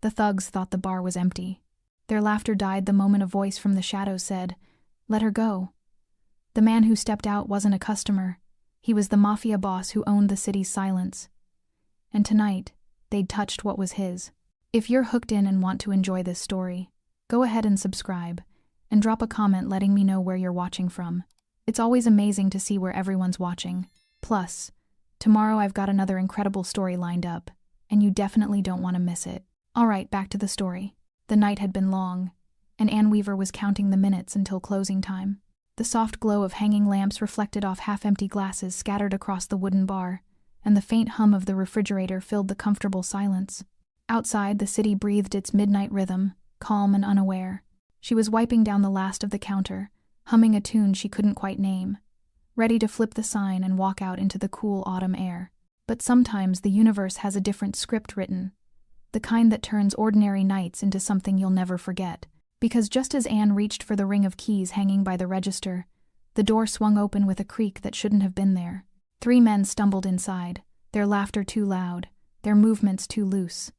The thugs thought the bar was empty. Their laughter died the moment a voice from the shadows said, "Let her go." The man who stepped out wasn't a customer. He was the Mafia boss who owned the city's silence. And tonight, they'd touched what was his. If you're hooked in and want to enjoy this story, go ahead and subscribe, and drop a comment letting me know where you're watching from. It's always amazing to see where everyone's watching. Plus, tomorrow I've got another incredible story lined up, and you definitely don't want to miss it. Alright, back to the story. The night had been long, and Ann Weaver was counting the minutes until closing time. The soft glow of hanging lamps reflected off half-empty glasses scattered across the wooden bar, and the faint hum of the refrigerator filled the comfortable silence. Outside, the city breathed its midnight rhythm, calm and unaware. She was wiping down the last of the counter, humming a tune she couldn't quite name, ready to flip the sign and walk out into the cool autumn air. But sometimes the universe has a different script written, the kind that turns ordinary nights into something you'll never forget. Because just as Anne reached for the ring of keys hanging by the register, the door swung open with a creak that shouldn't have been there. 3 men stumbled inside, their laughter too loud, their movements too loose.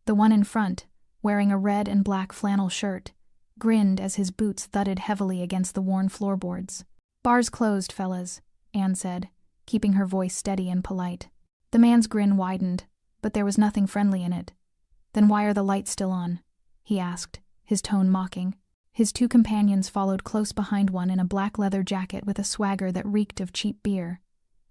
The one in front, wearing a red and black flannel shirt, grinned as his boots thudded heavily against the worn floorboards. "Bar's closed, fellas," Anne said, keeping her voice steady and polite. The man's grin widened, but there was nothing friendly in it. "Then why are the lights still on?" he asked, his tone mocking. His 2 companions followed close behind, one in a black leather jacket with a swagger that reeked of cheap beer,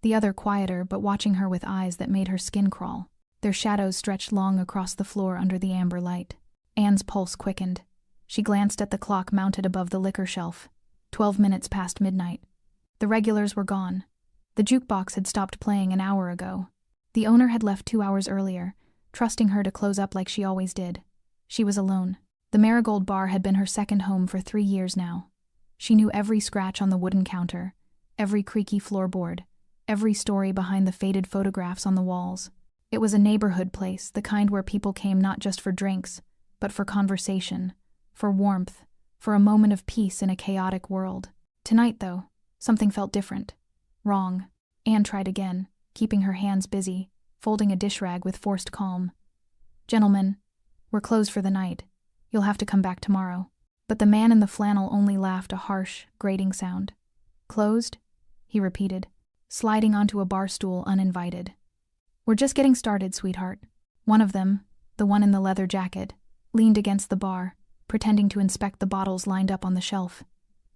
the other quieter but watching her with eyes that made her skin crawl. Their shadows stretched long across the floor under the amber light. Anne's pulse quickened. She glanced at the clock mounted above the liquor shelf. 12 minutes past midnight. The regulars were gone. The jukebox had stopped playing an hour ago. The owner had left 2 hours earlier, trusting her to close up like she always did. She was alone. The Marigold Bar had been her second home for 3 years now. She knew every scratch on the wooden counter, every creaky floorboard, every story behind the faded photographs on the walls. It was a neighborhood place, the kind where people came not just for drinks, but for conversation, for warmth, for a moment of peace in a chaotic world. Tonight, though, something felt different. Wrong. Anne tried again, keeping her hands busy, folding a dish rag with forced calm. "Gentlemen, we're closed for the night. You'll have to come back tomorrow." But the man in the flannel only laughed a harsh, grating sound. "Closed?" he repeated, sliding onto a bar stool uninvited. "We're just getting started, sweetheart." One of them, the one in the leather jacket, leaned against the bar, pretending to inspect the bottles lined up on the shelf.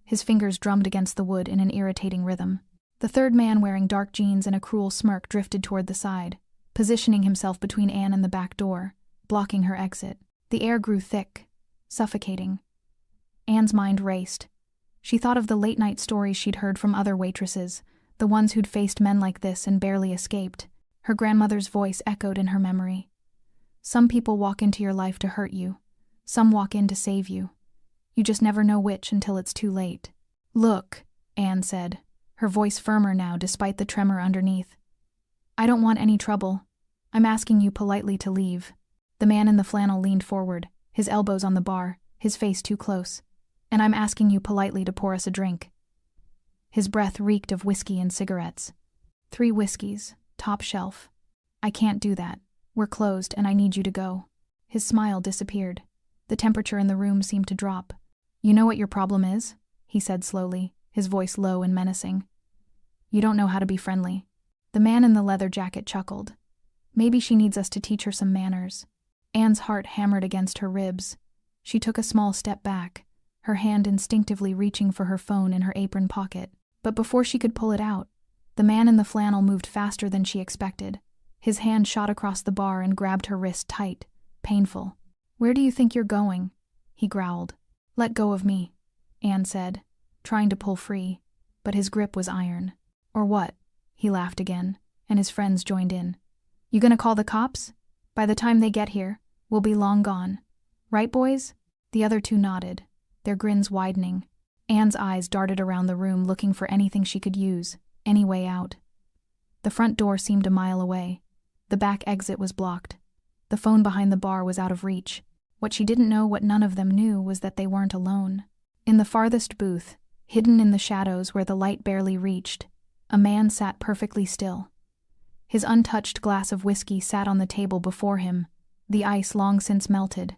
His fingers drummed against the wood in an irritating rhythm. The third man, wearing dark jeans and a cruel smirk, drifted toward the side, positioning himself between Anne and the back door, blocking her exit. The air grew thick, suffocating. Anne's mind raced. She thought of the late-night stories she'd heard from other waitresses, the ones who'd faced men like this and barely escaped. Her grandmother's voice echoed in her memory. "Some people walk into your life to hurt you. Some walk in to save you. You just never know which until it's too late." "Look," Anne said, her voice firmer now despite the tremor underneath. "I don't want any trouble. I'm asking you politely to leave." The man in the flannel leaned forward, his elbows on the bar, his face too close. "And I'm asking you politely to pour us a drink." His breath reeked of whiskey and cigarettes. 3 whiskeys, top shelf. "I can't do that. We're closed and I need you to go." His smile disappeared. The temperature in the room seemed to drop. "You know what your problem is?" he said slowly, his voice low and menacing. "You don't know how to be friendly." The man in the leather jacket chuckled. "Maybe she needs us to teach her some manners." Anne's heart hammered against her ribs. She took a small step back, her hand instinctively reaching for her phone in her apron pocket. But before she could pull it out, the man in the flannel moved faster than she expected. His hand shot across the bar and grabbed her wrist tight, painful. "Where do you think you're going?" he growled. "Let go of me," Anne said, trying to pull free, but his grip was iron. "Or what?" He laughed again, and his friends joined in. "You gonna call the cops? By the time they get here, we'll be long gone. Right, boys?" The other 2 nodded, their grins widening. Anne's eyes darted around the room looking for anything she could use, any way out. The front door seemed a mile away. The back exit was blocked. The phone behind the bar was out of reach. What she didn't know, what none of them knew, was that they weren't alone. In the farthest booth, hidden in the shadows where the light barely reached, a man sat perfectly still. His untouched glass of whiskey sat on the table before him, the ice long since melted.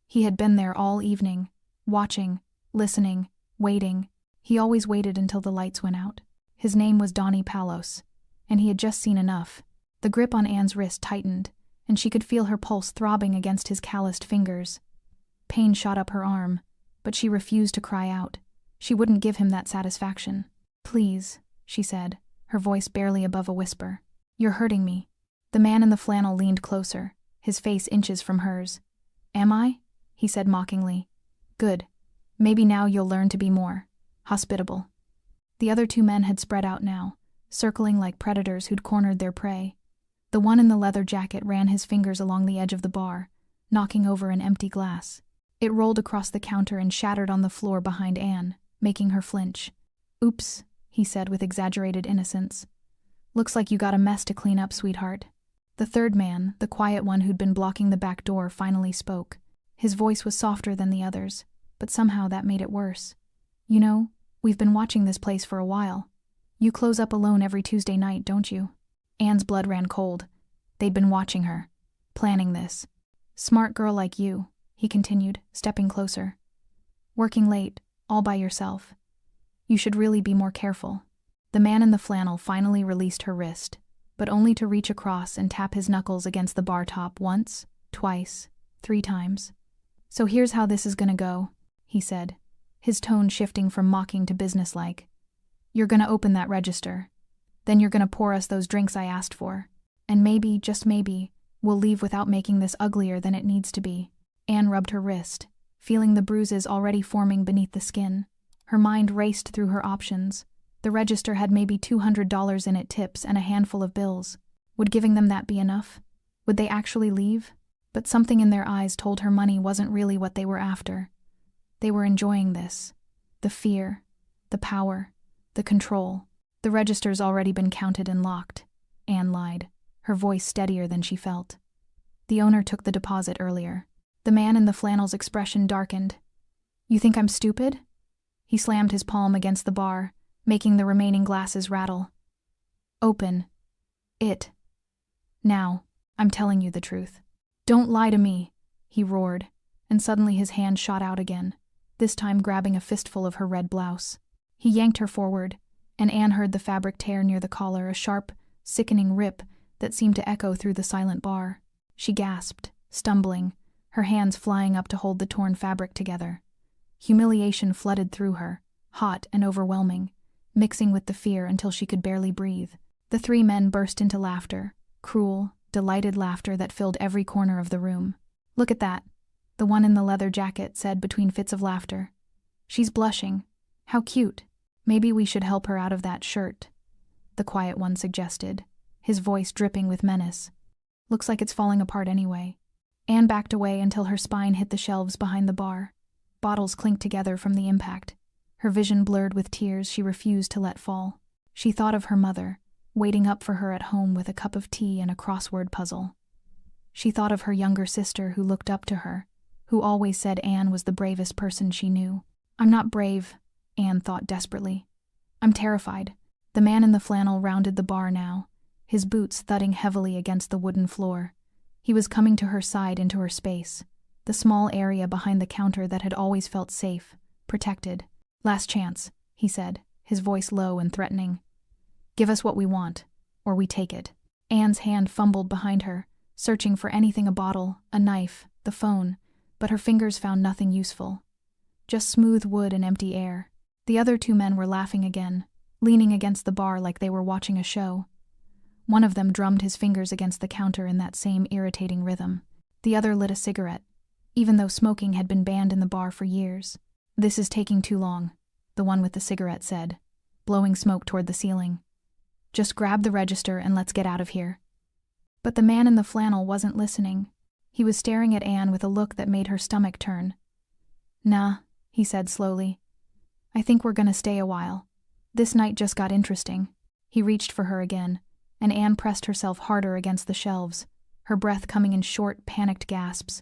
He had been there all evening, watching, listening, waiting. He always waited until the lights went out. His name was Donnie Palos, and he had just seen enough. The grip on Anne's wrist tightened, and she could feel her pulse throbbing against his calloused fingers. Pain shot up her arm, but she refused to cry out. She wouldn't give him that satisfaction. "Please," she said, her voice barely above a whisper. "You're hurting me." The man in the flannel leaned closer, his face inches from hers. "Am I?" he said mockingly. "Good. Maybe now you'll learn to be more hospitable." The other two men had spread out now, circling like predators who'd cornered their prey. The one in the leather jacket ran his fingers along the edge of the bar, knocking over an empty glass. It rolled across the counter and shattered on the floor behind Anne, making her flinch. "Oops," he said with exaggerated innocence. "Looks like you got a mess to clean up, sweetheart." The third man, the quiet one who'd been blocking the back door, finally spoke. His voice was softer than the others, but somehow that made it worse. "You know, we've been watching this place for a while. You close up alone every Tuesday night, don't you?" Anne's blood ran cold. They'd been watching her, planning this. "Smart girl like you," he continued, stepping closer. "Working late, all by yourself. You should really be more careful." The man in the flannel finally released her wrist, but only to reach across and tap his knuckles against the bar top once, twice, 3 times. "So here's how this is gonna go," he said, his tone shifting from mocking to businesslike. "You're gonna open that register. Then you're gonna pour us those drinks I asked for. And maybe, just maybe, we'll leave without making this uglier than it needs to be." Anne rubbed her wrist, feeling the bruises already forming beneath the skin. Her mind raced through her options. The register had maybe $200 in it, tips and a handful of bills. Would giving them that be enough? Would they actually leave? But something in their eyes told her money wasn't really what they were after. They were enjoying this. The fear, the power, the control. "The register's already been counted and locked," Anne lied, her voice steadier than she felt. "The owner took the deposit earlier." The man in the flannel's expression darkened. "You think I'm stupid?" He slammed his palm against the bar, making the remaining glasses rattle. "Open it. Now, I'm telling you the truth." "Don't lie to me," he roared, and suddenly his hand shot out again, this time grabbing a fistful of her red blouse. He yanked her forward, and Anne heard the fabric tear near the collar, a sharp, sickening rip that seemed to echo through the silent bar. She gasped, stumbling, her hands flying up to hold the torn fabric together. Humiliation flooded through her, hot and overwhelming, mixing with the fear until she could barely breathe. The 3 men burst into laughter, cruel, delighted laughter that filled every corner of the room. "Look at that," the one in the leather jacket said between fits of laughter. "She's blushing. How cute. Maybe we should help her out of that shirt," the quiet one suggested, his voice dripping with menace. "Looks like it's falling apart anyway." Anne backed away until her spine hit the shelves behind the bar. Bottles clinked together from the impact. Her vision blurred with tears she refused to let fall. She thought of her mother, waiting up for her at home with a cup of tea and a crossword puzzle. She thought of her younger sister who looked up to her, who always said Anne was the bravest person she knew. "I'm not brave," Anne thought desperately. "I'm terrified." The man in the flannel rounded the bar now, his boots thudding heavily against the wooden floor. He was coming to her side into her space, the small area behind the counter that had always felt safe, protected. "Last chance," he said, his voice low and threatening. "Give us what we want, or we take it." Anne's hand fumbled behind her, searching for anything, a bottle, a knife, the phone, but her fingers found nothing useful. Just smooth wood and empty air. The other 2 men were laughing again, leaning against the bar like they were watching a show. One of them drummed his fingers against the counter in that same irritating rhythm. The other lit a cigarette, even though smoking had been banned in the bar for years. "This is taking too long," the one with the cigarette said, blowing smoke toward the ceiling. "Just grab the register and let's get out of here." But the man in the flannel wasn't listening. He was staring at Anne with a look that made her stomach turn. "Nah," he said slowly. "I think we're gonna stay a while. This night just got interesting." He reached for her again, and Anne pressed herself harder against the shelves, her breath coming in short, panicked gasps.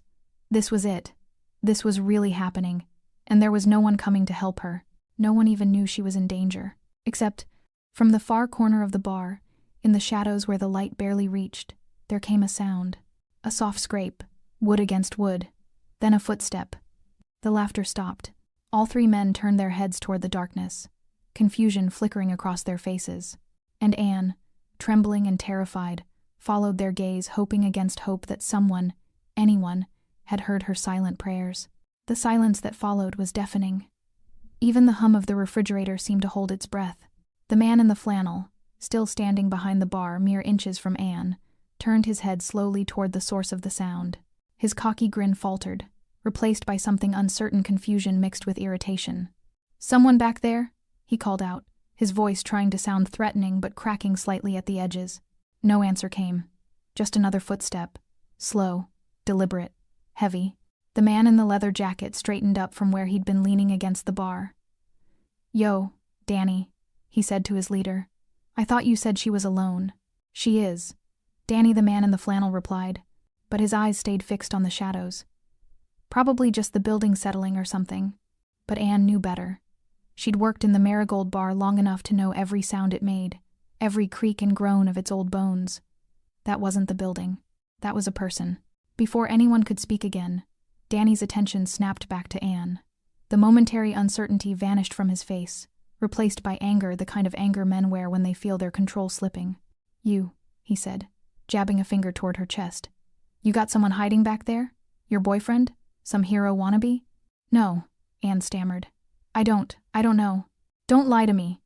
This was it. This was really happening, and there was no one coming to help her. No one even knew she was in danger. Except, from the far corner of the bar, in the shadows where the light barely reached, there came a sound. A soft scrape, Wood against wood. Then a footstep. The laughter stopped. All three men turned their heads toward the darkness, confusion flickering across their faces. And Anne, trembling and terrified, followed their gaze, hoping against hope that someone, anyone, had heard her silent prayers. The silence that followed was deafening. Even the hum of the refrigerator seemed to hold its breath. The man in the flannel, still standing behind the bar mere inches from Anne, turned his head slowly toward the source of the sound. His cocky grin faltered, replaced by something uncertain confusion mixed with irritation. "Someone back there?" he called out, his voice trying to sound threatening but cracking slightly at the edges. No answer came. Just another footstep. Slow, deliberate, heavy. The man in the leather jacket straightened up from where he'd been leaning against the bar. "Yo, Danny," he said to his leader. "I thought you said she was alone." "She is," Danny the man in the flannel replied, but his eyes stayed fixed on the shadows. Probably just the building settling or something. But Anne knew better. She'd worked in the Marigold bar long enough to know every sound it made, every creak and groan of its old bones. That wasn't the building. That was a person. Before anyone could speak again, Danny's attention snapped back to Anne. The momentary uncertainty vanished from his face, replaced by anger, the kind of anger men wear when they feel their control slipping. "You," he said, jabbing a finger toward her chest. "You got someone hiding back there? Your boyfriend? Some hero wannabe?" "No," Anne stammered. I don't know. Don't lie to me."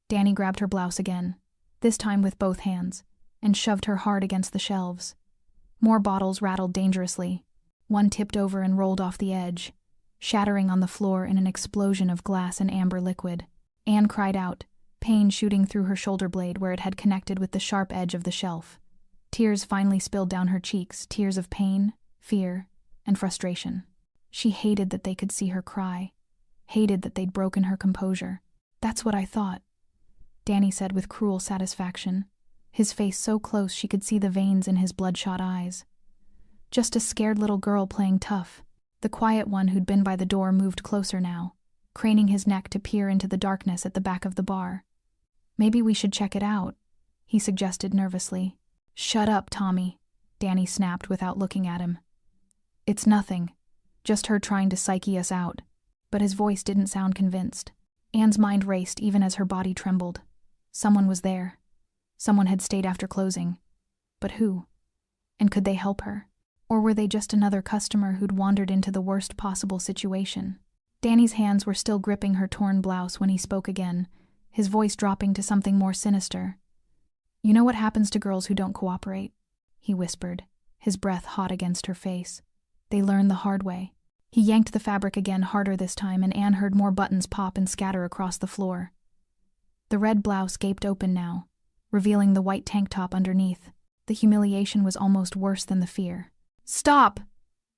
Danny grabbed her blouse again, this time with both hands, and shoved her hard against the shelves. More bottles rattled dangerously. One tipped over and rolled off the edge, shattering on the floor in an explosion of glass and amber liquid. Anne cried out, pain shooting through her shoulder blade where it had connected with the sharp edge of the shelf. Tears finally spilled down her cheeks, tears of pain, fear, and frustration. She hated that they could see her cry, hated that they'd broken her composure. "That's what I thought," Danny said with cruel satisfaction, his face so close she could see the veins in his bloodshot eyes. Just a scared little girl playing tough. The quiet one who'd been by the door moved closer now, craning his neck to peer into the darkness at the back of the bar. "Maybe we should check it out," he suggested nervously. "Shut up, Tommy," Danny snapped without looking at him. "It's nothing. Just her trying to psyche us out." But his voice didn't sound convinced. Anne's mind raced even as her body trembled. Someone was there. Someone had stayed after closing. But who? And could they help her? Or were they just another customer who'd wandered into the worst possible situation? Danny's hands were still gripping her torn blouse when he spoke again, his voice dropping to something more sinister. "You know what happens to girls who don't cooperate?" he whispered, his breath hot against her face. "They learn the hard way." He yanked the fabric again, harder this time, and Anne heard more buttons pop and scatter across the floor. The red blouse gaped open now, revealing the white tank top underneath. The humiliation was almost worse than the fear. "Stop!"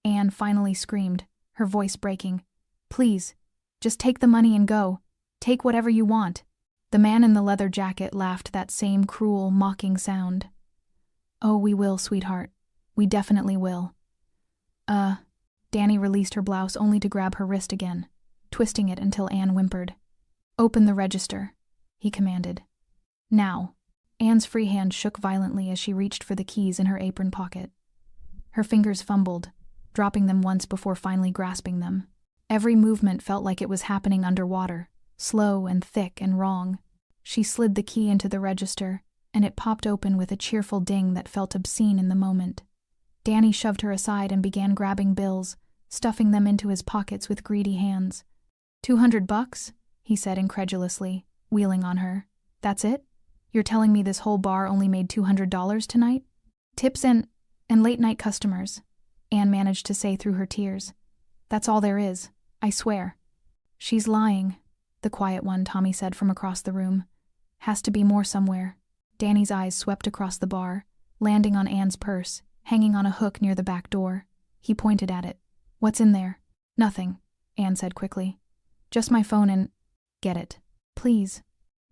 Anne finally screamed, her voice breaking. "Please, just take the money and go. Take whatever you want." The man in the leather jacket laughed that same cruel, mocking sound. "Oh, we will, sweetheart. We definitely will." Danny released her blouse only to grab her wrist again, twisting it until Anne whimpered. "Open the register," he commanded. "Now." Anne's free hand shook violently as she reached for the keys in her apron pocket. Her fingers fumbled, dropping them once before finally grasping them. Every movement felt like it was happening underwater, slow and thick and wrong. She slid the key into the register, and it popped open with a cheerful ding that felt obscene in the moment. Danny shoved her aside and began grabbing bills, stuffing them into his pockets with greedy hands. $200, he said incredulously, wheeling on her. "That's it? You're telling me this whole bar only made $200 tonight?" "Tips and late-night customers," Anne managed to say through her tears. "That's all there is, I swear." "She's lying," the quiet one, Tommy said from across the room. "Has to be more somewhere." Danny's eyes swept across the bar, landing on Anne's purse, hanging on a hook near the back door. He pointed at it. "What's in there?" "Nothing," Anne said quickly. "Just my phone and—" "Get it. Please."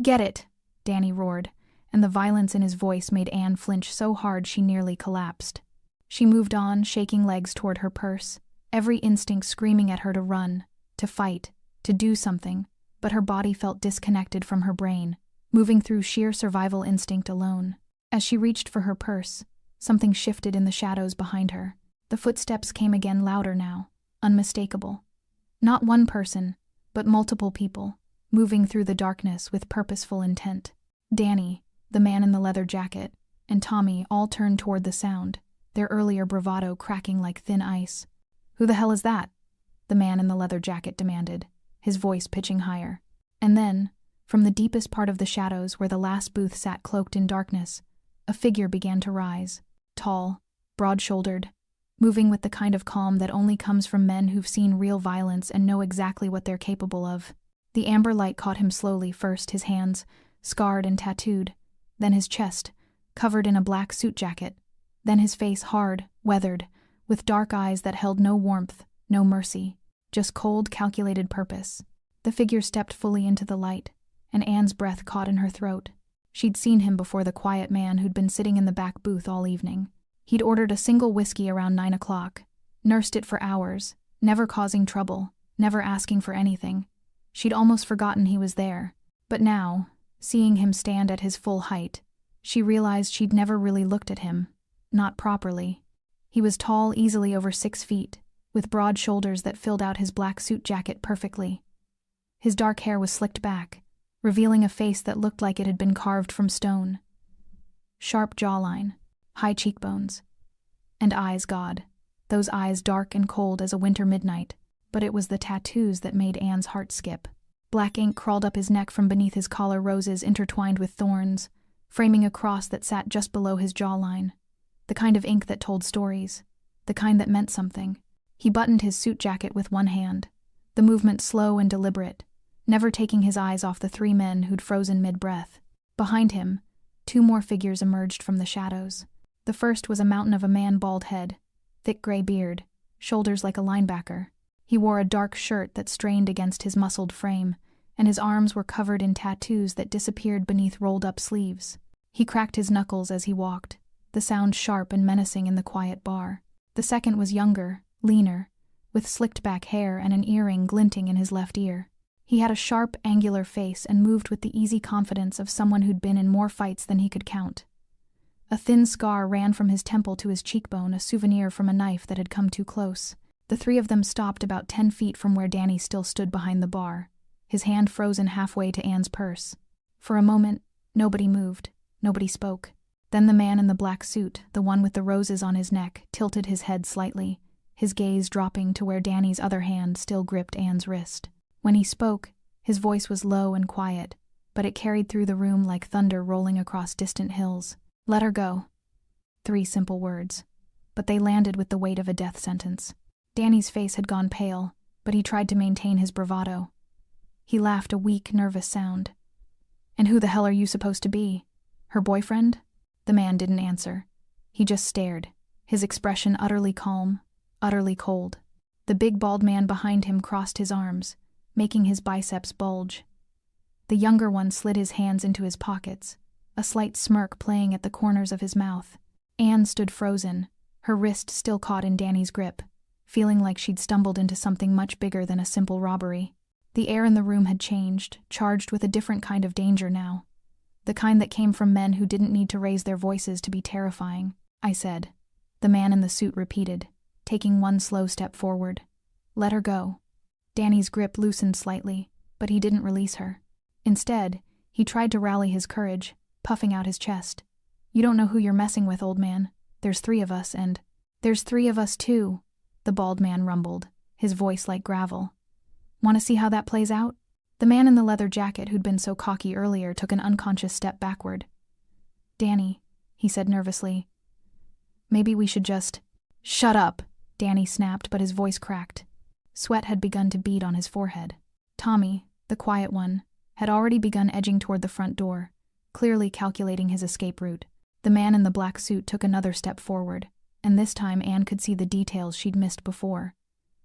"Get it," Danny roared, and the violence in his voice made Anne flinch so hard she nearly collapsed. She moved on, shaking legs toward her purse, every instinct screaming at her to run, to fight, to do something, but her body felt disconnected from her brain, moving through sheer survival instinct alone. As she reached for her purse, something shifted in the shadows behind her. The footsteps came again, louder now, unmistakable. Not one person, but multiple people, moving through the darkness with purposeful intent. Danny, the man in the leather jacket, and Tommy all turned toward the sound, their earlier bravado cracking like thin ice. "Who the hell is that?" the man in the leather jacket demanded, his voice pitching higher. And then, from the deepest part of the shadows where the last booth sat cloaked in darkness, a figure began to rise, tall, broad-shouldered, moving with the kind of calm that only comes from men who've seen real violence and know exactly what they're capable of. The amber light caught him slowly, first his hands, scarred and tattooed, then his chest, covered in a black suit jacket, then his face hard, weathered, with dark eyes that held no warmth, no mercy, just cold, calculated purpose. The figure stepped fully into the light, and Anne's breath caught in her throat. She'd seen him before, the quiet man who'd been sitting in the back booth all evening. He'd ordered a single whiskey around 9 o'clock, nursed it for hours, never causing trouble, never asking for anything. She'd almost forgotten he was there. But now, seeing him stand at his full height, she realized she'd never really looked at him. Not properly. He was tall, easily over 6 feet, with broad shoulders that filled out his black suit jacket perfectly. His dark hair was slicked back, revealing a face that looked like it had been carved from stone. Sharp jawline, high cheekbones, and eyes, God, those eyes dark and cold as a winter midnight. But it was the tattoos that made Anne's heart skip. Black ink crawled up his neck from beneath his collar, roses intertwined with thorns, framing a cross that sat just below his jawline. The kind of ink that told stories, the kind that meant something. He buttoned his suit jacket with one hand, the movement slow and deliberate, never taking his eyes off the 3 men who'd frozen mid-breath. Behind him, 2 more figures emerged from the shadows. The first was a mountain of a man, bald head, thick gray beard, shoulders like a linebacker. He wore a dark shirt that strained against his muscled frame, and his arms were covered in tattoos that disappeared beneath rolled-up sleeves. He cracked his knuckles as he walked, the sound sharp and menacing in the quiet bar. The second was younger, leaner, with slicked-back hair and an earring glinting in his left ear. He had a sharp, angular face and moved with the easy confidence of someone who'd been in more fights than he could count. A thin scar ran from his temple to his cheekbone, a souvenir from a knife that had come too close. The 3 of them stopped about 10 feet from where Danny still stood behind the bar, his hand frozen halfway to Anne's purse. For a moment, nobody moved, nobody spoke. Then the man in the black suit, the one with the roses on his neck, tilted his head slightly, his gaze dropping to where Danny's other hand still gripped Anne's wrist. When he spoke, his voice was low and quiet, but it carried through the room like thunder rolling across distant hills. "Let her go." 3 simple words, but they landed with the weight of a death sentence. Danny's face had gone pale, but he tried to maintain his bravado. He laughed, a weak, nervous sound. "And who the hell are you supposed to be? Her boyfriend?" The man didn't answer. He just stared, his expression utterly calm, utterly cold. The big bald man behind him crossed his arms, making his biceps bulge. The younger one slid his hands into his pockets, a slight smirk playing at the corners of his mouth. Anne stood frozen, her wrist still caught in Danny's grip, feeling like she'd stumbled into something much bigger than a simple robbery. The air in the room had changed, charged with a different kind of danger now. The kind that came from men who didn't need to raise their voices to be terrifying. "I said," the man in the suit repeated, taking one slow step forward. "Let her go." Danny's grip loosened slightly, but he didn't release her. Instead, he tried to rally his courage, puffing out his chest. "You don't know who you're messing with, old man. There's 3 of us, and—" "There's 3 of us too," the bald man rumbled, his voice like gravel. "Want to see how that plays out?" The man in the leather jacket who'd been so cocky earlier took an unconscious step backward. "Danny," he said nervously, "maybe we should just—" "Shut up," Danny snapped, but his voice cracked. Sweat had begun to bead on his forehead. Tommy, the quiet one, had already begun edging toward the front door, clearly calculating his escape route. The man in the black suit took another step forward, and this time Anne could see the details she'd missed before.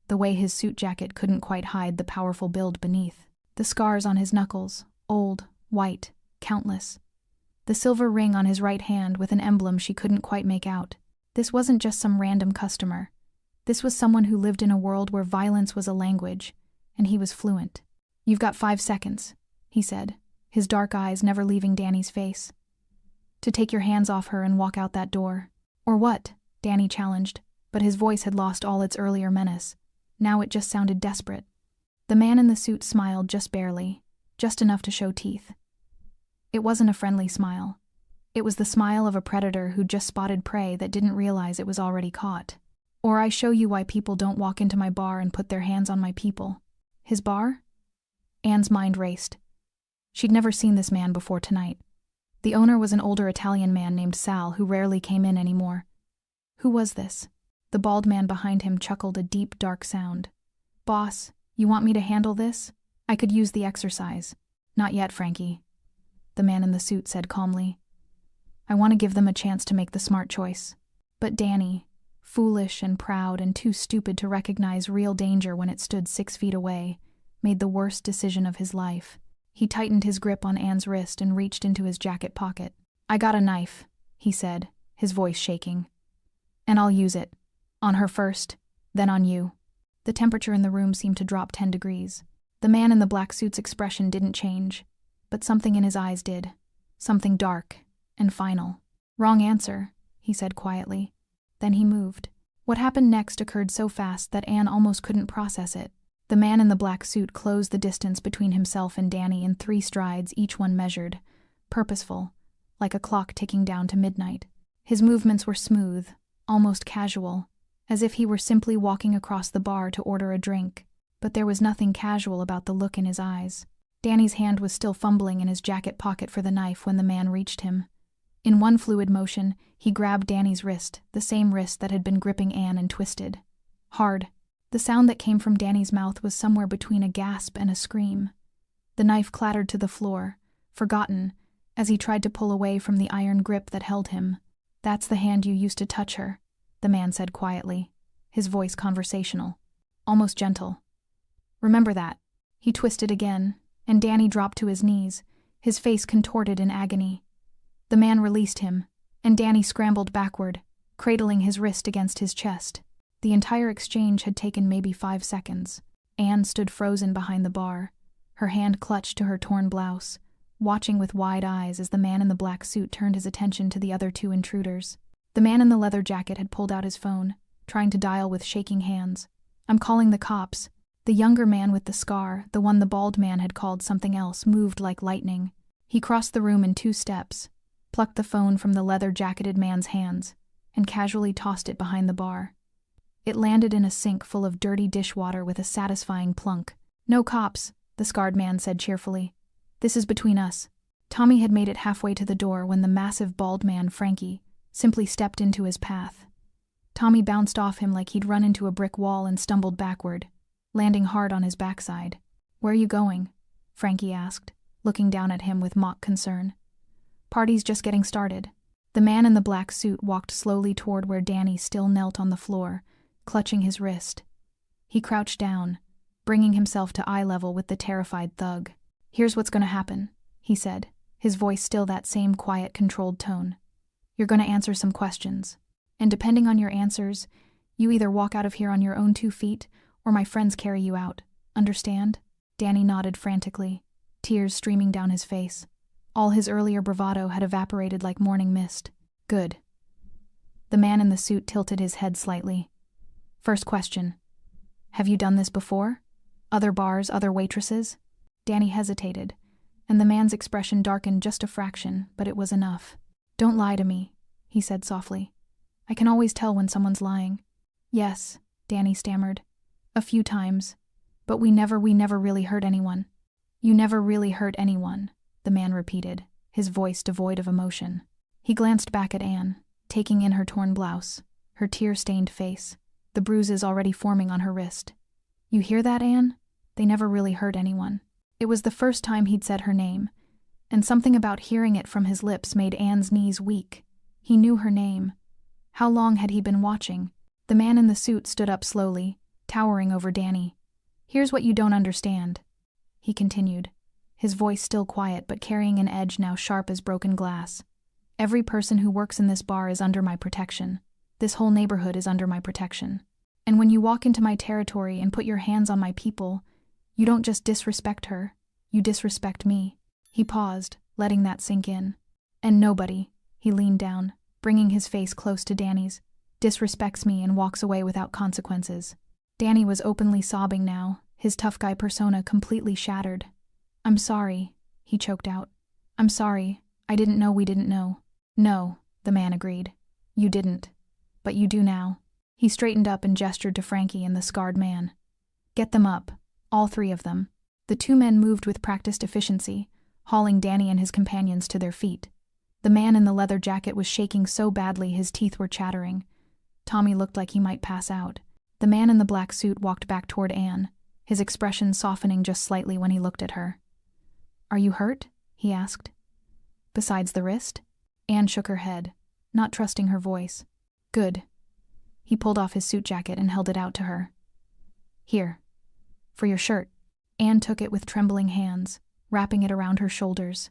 The way his suit jacket couldn't quite hide the powerful build beneath. The scars on his knuckles, old, white, countless. The silver ring on his right hand with an emblem she couldn't quite make out. This wasn't just some random customer. This was someone who lived in a world where violence was a language, and he was fluent. "You've got 5 seconds, he said, his dark eyes never leaving Danny's face. "To take your hands off her and walk out that door." "Or what?" Danny challenged, but his voice had lost all its earlier menace. Now it just sounded desperate. The man in the suit smiled just barely, just enough to show teeth. It wasn't a friendly smile. It was the smile of a predator who'd just spotted prey that didn't realize it was already caught. Or I show you why people don't walk into my bar and put their hands on my people. His bar? Anne's mind raced. She'd never seen this man before tonight. The owner was an older Italian man named Sal who rarely came in anymore. Who was this? The bald man behind him chuckled a deep, dark sound. Boss, you want me to handle this? I could use the exercise. Not yet, Frankie. The man in the suit said calmly. I want to give them a chance to make the smart choice. But Danny, foolish and proud and too stupid to recognize real danger when it stood 6 feet away, made the worst decision of his life. He tightened his grip on Anne's wrist and reached into his jacket pocket. I got a knife, he said, his voice shaking. And I'll use it. On her first, then on you. The temperature in the room seemed to drop 10 degrees. The man in the black suit's expression didn't change, but something in his eyes did. Something dark and final. Wrong answer, he said quietly. Then he moved. What happened next occurred so fast that Anne almost couldn't process it. The man in the black suit closed the distance between himself and Danny in 3 strides, each one measured, purposeful, like a clock ticking down to midnight. His movements were smooth, almost casual, as if he were simply walking across the bar to order a drink. But there was nothing casual about the look in his eyes. Danny's hand was still fumbling in his jacket pocket for the knife when the man reached him. In one fluid motion, he grabbed Danny's wrist, the same wrist that had been gripping Anne, and twisted. Hard. The sound that came from Danny's mouth was somewhere between a gasp and a scream. The knife clattered to the floor, forgotten, as he tried to pull away from the iron grip that held him. That's the hand you used to touch her, the man said quietly, his voice conversational, almost gentle. Remember that. He twisted again, and Danny dropped to his knees, his face contorted in agony. The man released him, and Danny scrambled backward, cradling his wrist against his chest. The entire exchange had taken maybe 5 seconds. Anne stood frozen behind the bar, her hand clutched to her torn blouse, watching with wide eyes as the man in the black suit turned his attention to the other 2 intruders. The man in the leather jacket had pulled out his phone, trying to dial with shaking hands. I'm calling the cops. The younger man with the scar, the one the bald man had called something else, moved like lightning. He crossed the room in 2 steps, plucked the phone from the leather-jacketed man's hands, and casually tossed it behind the bar. It landed in a sink full of dirty dishwater with a satisfying plunk. No cops, the scarred man said cheerfully. This is between us. Tommy had made it halfway to the door when the massive bald man, Frankie, simply stepped into his path. Tommy bounced off him like he'd run into a brick wall and stumbled backward, landing hard on his backside. Where are you going? Frankie asked, looking down at him with mock concern. Party's just getting started. The man in the black suit walked slowly toward where Danny still knelt on the floor, clutching his wrist. He crouched down, bringing himself to eye level with the terrified thug. Here's what's going to happen, he said, his voice still that same quiet, controlled tone. You're going to answer some questions, and depending on your answers, you either walk out of here on your own 2 feet, or my friends carry you out. Understand? Danny nodded frantically, tears streaming down his face. All his earlier bravado had evaporated like morning mist. Good. The man in the suit tilted his head slightly. First question. Have you done this before? Other bars, other waitresses? Danny hesitated, and the man's expression darkened just a fraction, but it was enough. Don't lie to me, he said softly. I can always tell when someone's lying. Yes, Danny stammered. A few times. But we never really hurt anyone. You never really hurt anyone, the man repeated, his voice devoid of emotion. He glanced back at Anne, taking in her torn blouse, her tear-stained face, the bruises already forming on her wrist. You hear that, Anne? They never really hurt anyone. It was the first time he'd said her name, and something about hearing it from his lips made Anne's knees weak. He knew her name. How long had he been watching? The man in the suit stood up slowly, towering over Danny. Here's what you don't understand, he continued, his voice still quiet but carrying an edge now sharp as broken glass. Every person who works in this bar is under my protection. This whole neighborhood is under my protection. And when you walk into my territory and put your hands on my people, you don't just disrespect her, you disrespect me. He paused, letting that sink in. And nobody, he leaned down, bringing his face close to Danny's. disrespects me and walks away without consequences. Danny was openly sobbing now, his tough guy persona completely shattered. "I'm sorry," he choked out. "I'm sorry. I didn't know we didn't know." "No," the man agreed. "You didn't. But you do now." He straightened up and gestured to Frankie and the scarred man. "Get them up, all three of them." The two men moved with practiced efficiency, hauling Danny and his companions to their feet. The man in the leather jacket was shaking so badly his teeth were chattering. Tommy looked like he might pass out. The man in the black suit walked back toward Anne, his expression softening just slightly when he looked at her. "Are you hurt?" he asked. "Besides the wrist?" Anne shook her head, not trusting her voice. "Good." He pulled off his suit jacket and held it out to her. "Here. For your shirt." Anne took it with trembling hands, wrapping it around her shoulders.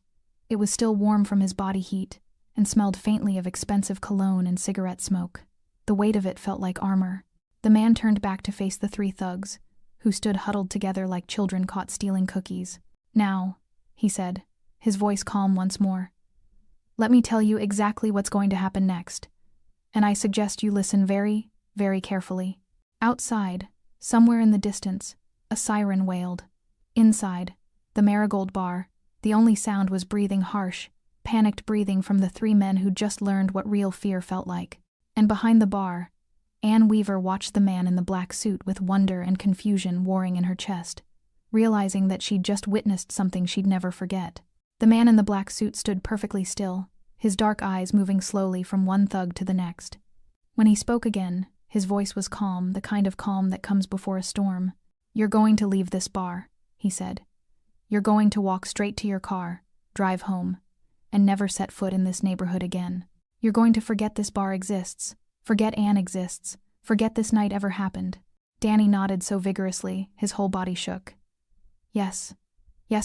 It was still warm from his body heat, and smelled faintly of expensive cologne and cigarette smoke. The weight of it felt like armor. The man turned back to face the three thugs, who stood huddled together like children caught stealing cookies. "Now," he said, his voice calm once more, "let me tell you exactly what's going to happen next. And I suggest you listen very, very carefully." Outside, somewhere in the distance, a siren wailed. Inside, the Marigold bar, the only sound was breathing harsh, panicked breathing from the three men who'd just learned what real fear felt like. And behind the bar, Anne Weaver watched the man in the black suit with wonder and confusion warring in her chest, realizing that she'd just witnessed something she'd never forget. The man in the black suit stood perfectly still, his dark eyes moving slowly from one thug to the next. When he spoke again, his voice was calm, the kind of calm that comes before a storm. "You're going to leave this bar," he said. "You're going to walk straight to your car, drive home, and never set foot in this neighborhood again. You're going to forget this bar exists, forget Anne exists, forget this night ever happened." Danny nodded so vigorously, his whole body shook. Yes,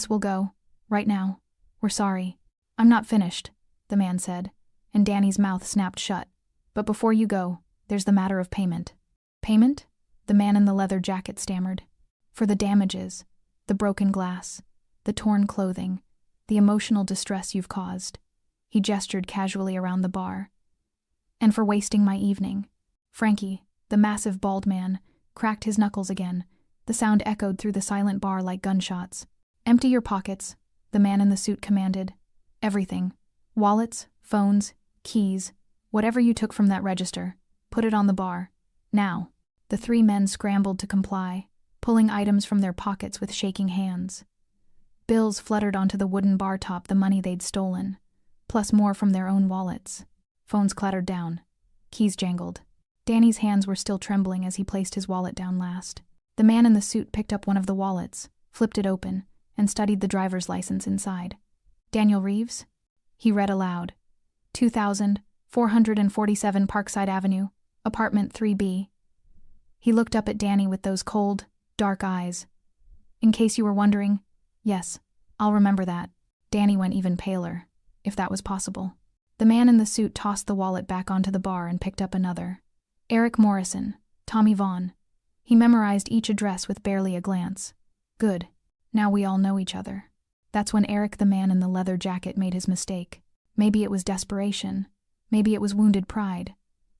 we'll go. Right now. We're sorry." "I'm not finished," the man said, and Danny's mouth snapped shut. "But before you go, there's the matter of payment." "Payment?" the man in the leather jacket stammered. "For the damages, the broken glass, the torn clothing, the emotional distress you've caused." He gestured casually around the bar. "And for wasting my evening." Frankie, the massive bald man, cracked his knuckles again. The sound echoed through the silent bar like gunshots. "Empty your pockets," the man in the suit commanded. "Everything. Wallets, phones, keys, whatever you took from that register. Put it on the bar. Now." The three men scrambled to comply, pulling items from their pockets with shaking hands. Bills fluttered onto the wooden bar top, the money they'd stolen, plus more from their own wallets. Phones clattered down. Keys jangled. Danny's hands were still trembling as he placed his wallet down last. The man in the suit picked up one of the wallets, flipped it open, and studied the driver's license inside. "Daniel Reeves?" He read aloud. 2447 Parkside Avenue, apartment 3B. He looked up at Danny with those cold, dark eyes. "In case you were wondering, yes, I'll remember that." Danny went even paler, if that was possible. The man in the suit tossed the wallet back onto the bar and picked up another. Eric Morrison, Tommy Vaughn. He memorized each address with barely a glance. Good. Now we all know each other. That's when Eric, the man in the leather jacket, made his mistake. Maybe it was desperation. Maybe it was wounded pride.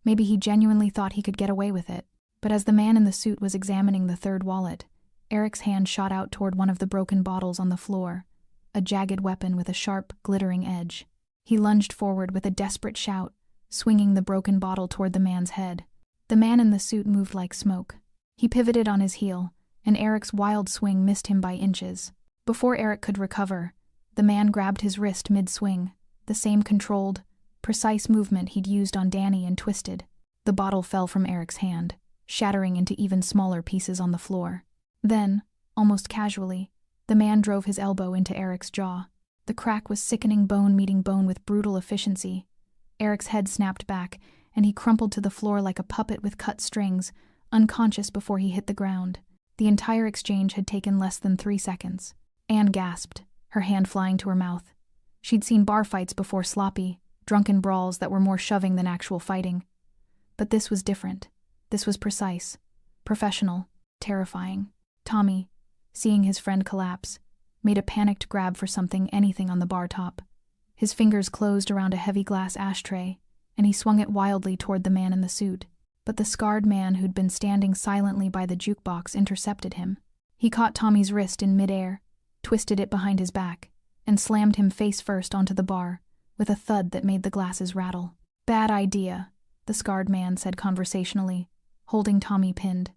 Maybe he genuinely thought he could get away with it. But as the man in the suit was examining the third wallet, Eric's hand shot out toward one of the broken bottles on the floor, a jagged weapon with a sharp, glittering edge. He lunged forward with a desperate shout, swinging the broken bottle toward the man's head. The man in the suit moved like smoke. He pivoted on his heel, and Eric's wild swing missed him by inches. Before Eric could recover, the man grabbed his wrist mid-swing, the same controlled, precise movement he'd used on Danny, and twisted. The bottle fell from Eric's hand, shattering into even smaller pieces on the floor. Then, almost casually, the man drove his elbow into Eric's jaw. The crack was sickening, bone meeting bone with brutal efficiency. Eric's head snapped back, and he crumpled to the floor like a puppet with cut strings, unconscious before he hit the ground. The entire exchange had taken less than 3 seconds. Anne gasped, her hand flying to her mouth. She'd seen bar fights before, sloppy, drunken brawls that were more shoving than actual fighting. But this was different. This was precise, professional, terrifying. Tommy, seeing his friend collapse, made a panicked grab for something, anything on the bar top. His fingers closed around a heavy glass ashtray, and he swung it wildly toward the man in the suit. but the scarred man who'd been standing silently by the jukebox intercepted him. He caught Tommy's wrist in midair, twisted it behind his back, and slammed him face first onto the bar, with a thud that made the glasses rattle. "Bad idea," the scarred man said conversationally, holding Tommy pinned.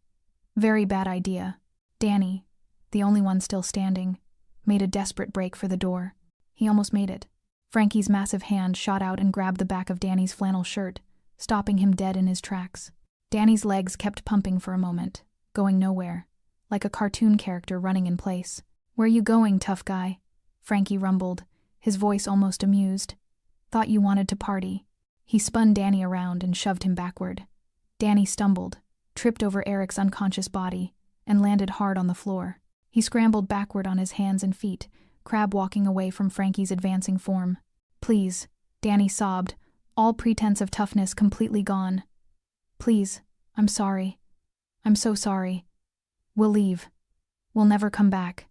"Very bad idea." Danny, the only one still standing, made a desperate break for the door. He almost made it. Frankie's massive hand shot out and grabbed the back of Danny's flannel shirt, stopping him dead in his tracks. Danny's legs kept pumping for a moment, going nowhere, like a cartoon character running in place. "Where you going, tough guy?" Frankie rumbled, his voice almost amused. "Thought you wanted to party." He spun Danny around and shoved him backward. Danny stumbled, tripped over Eric's unconscious body, and landed hard on the floor. He scrambled backward on his hands and feet, crab walking away from Frankie's advancing form. "Please," Danny sobbed, all pretense of toughness completely gone. "Please, I'm sorry. I'm so sorry. We'll leave. We'll never come back.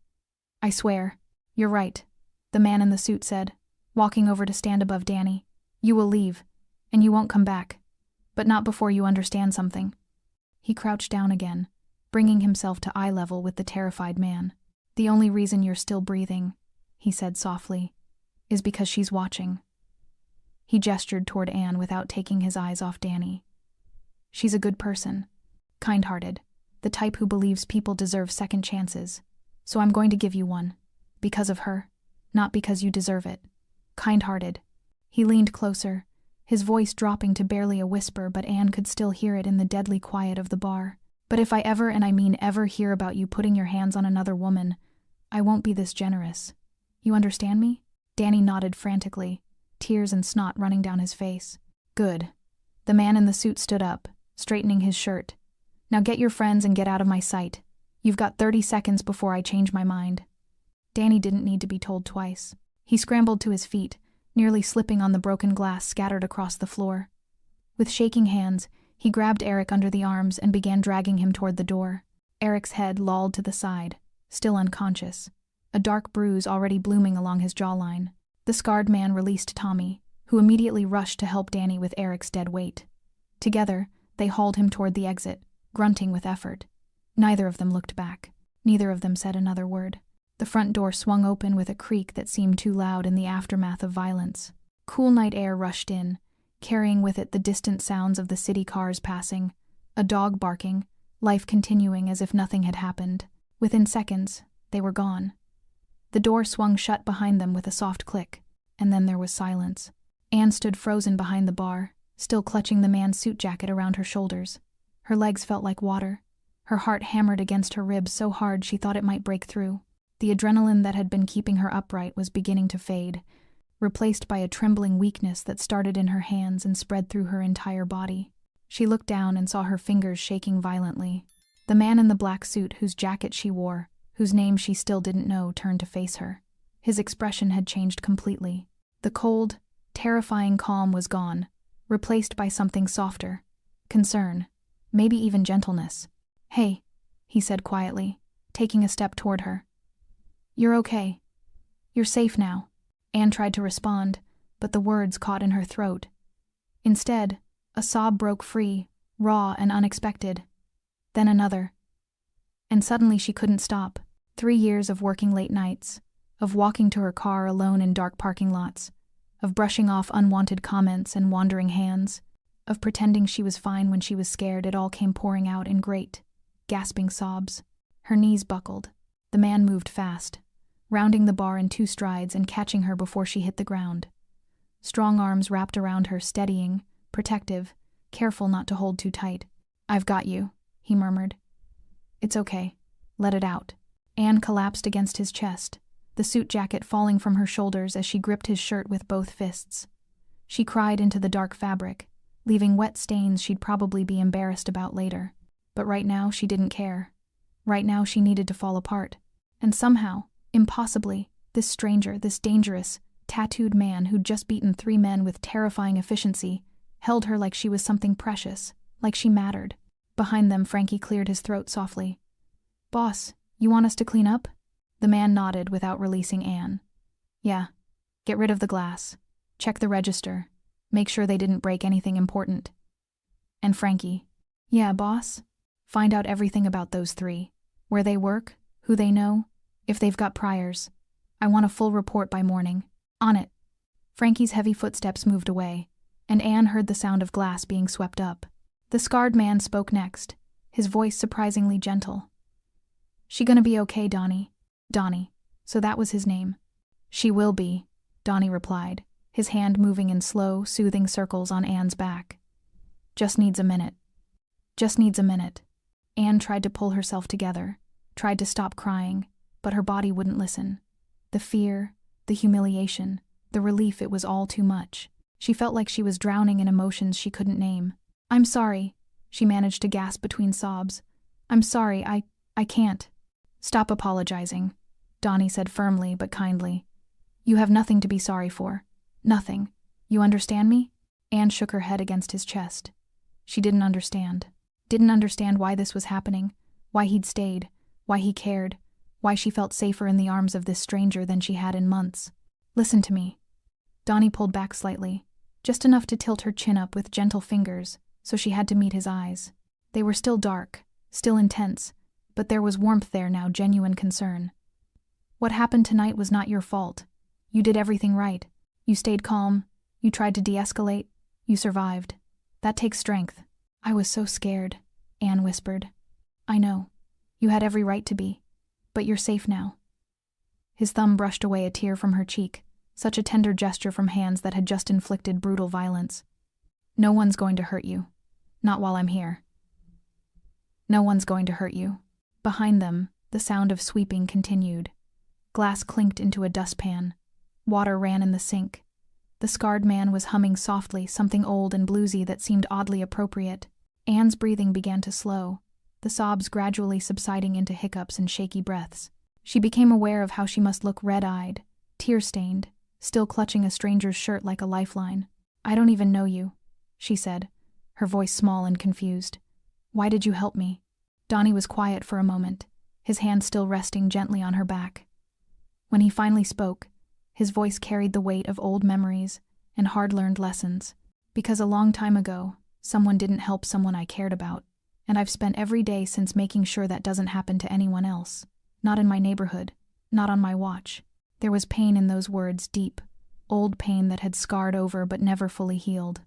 I swear." "You're right," the man in the suit said, walking over to stand above Danny. "You will leave, and you won't come back. But not before you understand something." He crouched down again, bringing himself to eye level with the terrified man. "The only reason you're still breathing," he said softly, "is because she's watching." He gestured toward Anne without taking his eyes off Danny. "She's a good person, kind-hearted, the type who believes people deserve second chances. So I'm going to give you one. Because of her, not because you deserve it. Kind-hearted." He leaned closer, his voice dropping to barely a whisper, but Anne could still hear it in the deadly quiet of the bar. "But if I ever, and I mean ever, hear about you putting your hands on another woman, I won't be this generous. You understand me?" Danny nodded frantically, tears and snot running down his face. "Good." The man in the suit stood up, straightening his shirt. "Now get your friends and get out of my sight. You've got 30 seconds before I change my mind." Danny didn't need to be told twice. He scrambled to his feet, nearly slipping on the broken glass scattered across the floor. With shaking hands, he grabbed Eric under the arms and began dragging him toward the door. Eric's head lolled to the side, still unconscious, a dark bruise already blooming along his jawline. The scarred man released Tommy, who immediately rushed to help Danny with Eric's dead weight. Together, they hauled him toward the exit, grunting with effort. Neither of them looked back. Neither of them said another word. The front door swung open with a creak that seemed too loud in the aftermath of violence. Cool night air rushed in, carrying with it the distant sounds of the city cars passing, a dog barking, life continuing as if nothing had happened. Within seconds, they were gone. The door swung shut behind them with a soft click, and then there was silence. Anne stood frozen behind the bar, still clutching the man's suit jacket around her shoulders. Her legs felt like water. Her heart hammered against her ribs so hard she thought it might break through. The adrenaline that had been keeping her upright was beginning to fade, replaced by a trembling weakness that started in her hands and spread through her entire body. She looked down and saw her fingers shaking violently. The man in the black suit whose jacket she wore, whose name she still didn't know, turned to face her. His expression had changed completely. The cold, terrifying calm was gone, replaced by something softer. Concern, maybe even gentleness. "Hey," he said quietly, taking a step toward her. "You're okay. You're safe now." Anne tried to respond, but the words caught in her throat. Instead, a sob broke free, raw and unexpected. Then another. And suddenly she couldn't stop. 3 years of working late nights, of walking to her car alone in dark parking lots, of brushing off unwanted comments and wandering hands, of pretending she was fine when she was scared, it all came pouring out in great, gasping sobs. Her knees buckled. The man moved fast, rounding the bar in 2 strides and catching her before she hit the ground. Strong arms wrapped around her, steadying, protective, careful not to hold too tight. "I've got you," he murmured. "It's okay. Let it out." Anne collapsed against his chest, the suit jacket falling from her shoulders as she gripped his shirt with both fists. She cried into the dark fabric, leaving wet stains she'd probably be embarrassed about later. But right now she didn't care. Right now she needed to fall apart. And somehow, impossibly, this stranger, this dangerous, tattooed man who'd just beaten 3 men with terrifying efficiency, held her like she was something precious, like she mattered. Behind them, Frankie cleared his throat softly. "Boss, you want us to clean up?" The man nodded without releasing Anne. "Yeah. Get rid of the glass. Check the register. Make sure they didn't break anything important." And Frankie, Yeah, boss? Find out everything about those three. Where they work, who they know, if they've got priors. I want a full report by morning. On it. Frankie's heavy footsteps moved away, and Anne heard the sound of glass being swept up. The scarred man spoke next, his voice surprisingly gentle. She gonna be okay, Donnie? Donnie. So that was his name. She will be, Donnie replied, his hand moving in slow, soothing circles on Anne's back. Just needs a minute. Just needs a minute. Anne tried to pull herself together, tried to stop crying, but her body wouldn't listen. The fear, the humiliation, the relief, it was all too much. She felt like she was drowning in emotions she couldn't name. I'm sorry, she managed to gasp between sobs. I'm sorry, I can't. Stop apologizing, Donnie said firmly but kindly. You have nothing to be sorry for. Nothing. You understand me? Anne shook her head against his chest. She didn't understand. Didn't understand why this was happening, why he'd stayed, why he cared, why she felt safer in the arms of this stranger than she had in months. Listen to me. Donnie pulled back slightly, just enough to tilt her chin up with gentle fingers, so she had to meet his eyes. They were still dark, still intense, but there was warmth there now, genuine concern. What happened tonight was not your fault. You did everything right. You stayed calm, you tried to de-escalate, you survived. That takes strength. I was so scared, Anne whispered. I know. You had every right to be. But you're safe now. His thumb brushed away a tear from her cheek, such a tender gesture from hands that had just inflicted brutal violence. No one's going to hurt you. Not while I'm here. No one's going to hurt you. Behind them, the sound of sweeping continued. Glass clinked into a dustpan. Water ran in the sink. The scarred man was humming softly something old and bluesy that seemed oddly appropriate. Anne's breathing began to slow, the sobs gradually subsiding into hiccups and shaky breaths. She became aware of how she must look red-eyed, tear-stained, still clutching a stranger's shirt like a lifeline. I don't even know you, she said, her voice small and confused. Why did you help me? Donnie was quiet for a moment, his hand still resting gently on her back. When he finally spoke, his voice carried the weight of old memories and hard-learned lessons. Because a long time ago, someone didn't help someone I cared about, and I've spent every day since making sure that doesn't happen to anyone else. Not in my neighborhood, not on my watch. There was pain in those words, deep, old pain that had scarred over but never fully healed.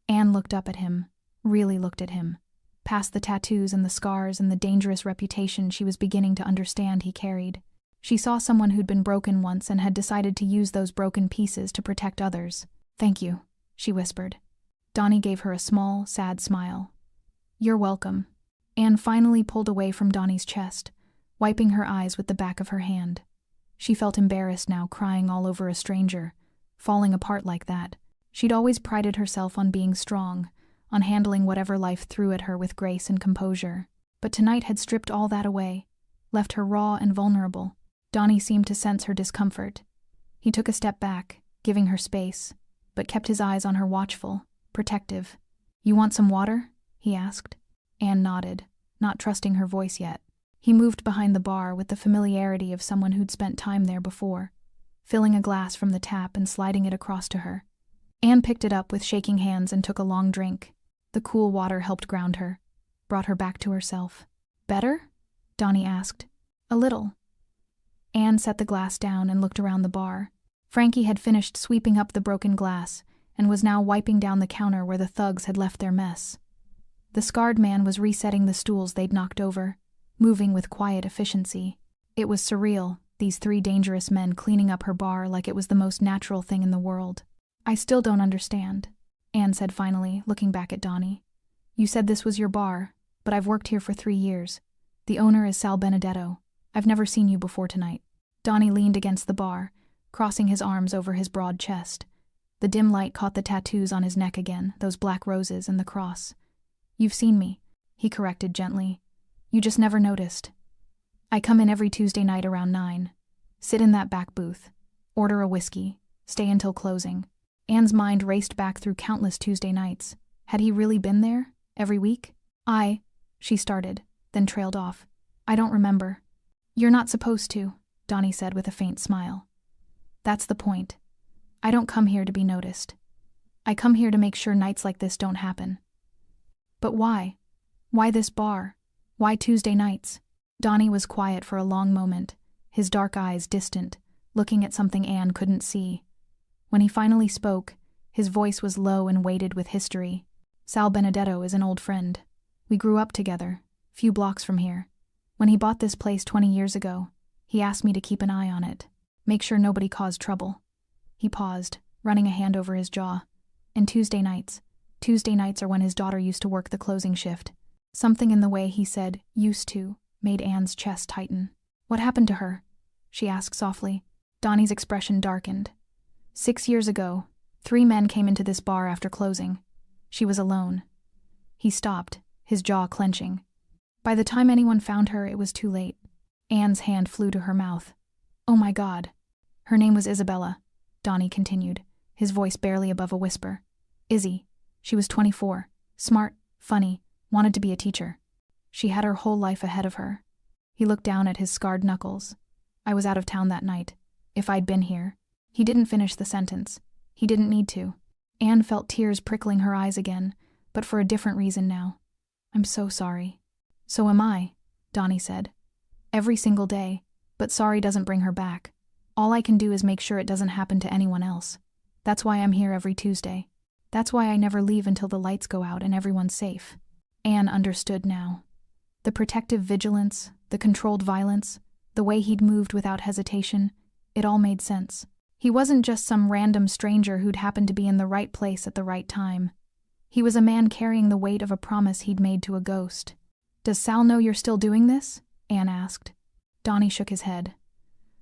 Anne looked up at him, really looked at him. Past the tattoos and the scars and the dangerous reputation she was beginning to understand he carried. She saw someone who'd been broken once and had decided to use those broken pieces to protect others. Thank you, she whispered. Donnie gave her a small, sad smile. You're welcome. Anne finally pulled away from Donnie's chest, wiping her eyes with the back of her hand. She felt embarrassed now, crying all over a stranger, falling apart like that. She'd always prided herself on being strong, on handling whatever life threw at her with grace and composure. But tonight had stripped all that away, left her raw and vulnerable. Donnie seemed to sense her discomfort. He took a step back, giving her space, but kept his eyes on her, watchful, protective. You want some water? He asked. Anne nodded, not trusting her voice yet. He moved behind the bar with the familiarity of someone who'd spent time there before, filling a glass from the tap and sliding it across to her. Anne picked it up with shaking hands and took a long drink. The cool water helped ground her, brought her back to herself. Better? Donnie asked. A little. Anne set the glass down and looked around the bar. Frankie had finished sweeping up the broken glass and was now wiping down the counter where the thugs had left their mess. The scarred man was resetting the stools they'd knocked over, moving with quiet efficiency. It was surreal, these three dangerous men cleaning up her bar like it was the most natural thing in the world. I still don't understand, Anne said finally, looking back at Donnie. You said this was your bar, but I've worked here for 3 years. The owner is Sal Benedetto. I've never seen you before tonight. Donnie leaned against the bar, crossing his arms over his broad chest. The dim light caught the tattoos on his neck again, those black roses and the cross. You've seen me, he corrected gently. You just never noticed. I come in every Tuesday night around 9. Sit in that back booth. Order a whiskey. Stay until closing. Anne's mind raced back through countless Tuesday nights. Had he really been there? Every week? She started, then trailed off. I don't remember. You're not supposed to, Donnie said with a faint smile. That's the point. I don't come here to be noticed. I come here to make sure nights like this don't happen. But why? Why this bar? Why Tuesday nights? Donnie was quiet for a long moment, his dark eyes distant, looking at something Anne couldn't see. When he finally spoke, his voice was low and weighted with history. Sal Benedetto is an old friend. We grew up together, few blocks from here. When he bought this place 20 years ago, he asked me to keep an eye on it, make sure nobody caused trouble. He paused, running a hand over his jaw. And Tuesday nights are when his daughter used to work the closing shift. Something in the way he said, used to, made Anne's chest tighten. What happened to her? She asked softly. Donnie's expression darkened. 6 years ago, 3 men came into this bar after closing. She was alone. He stopped, his jaw clenching. By the time anyone found her, it was too late. Anne's hand flew to her mouth. Oh my God. Her name was Isabella, Donnie continued, his voice barely above a whisper. Izzy. She was 24, smart, funny, wanted to be a teacher. She had her whole life ahead of her. He looked down at his scarred knuckles. I was out of town that night. If I'd been here. He didn't finish the sentence. He didn't need to. Anne felt tears prickling her eyes again, but for a different reason now. I'm so sorry. So am I, Donnie said. Every single day, but sorry doesn't bring her back. All I can do is make sure it doesn't happen to anyone else. That's why I'm here every Tuesday. That's why I never leave until the lights go out and everyone's safe. Anne understood now. The protective vigilance, the controlled violence, the way he'd moved without hesitation, it all made sense. He wasn't just some random stranger who'd happened to be in the right place at the right time. He was a man carrying the weight of a promise he'd made to a ghost. Does Sal know you're still doing this? Anne asked. Donnie shook his head.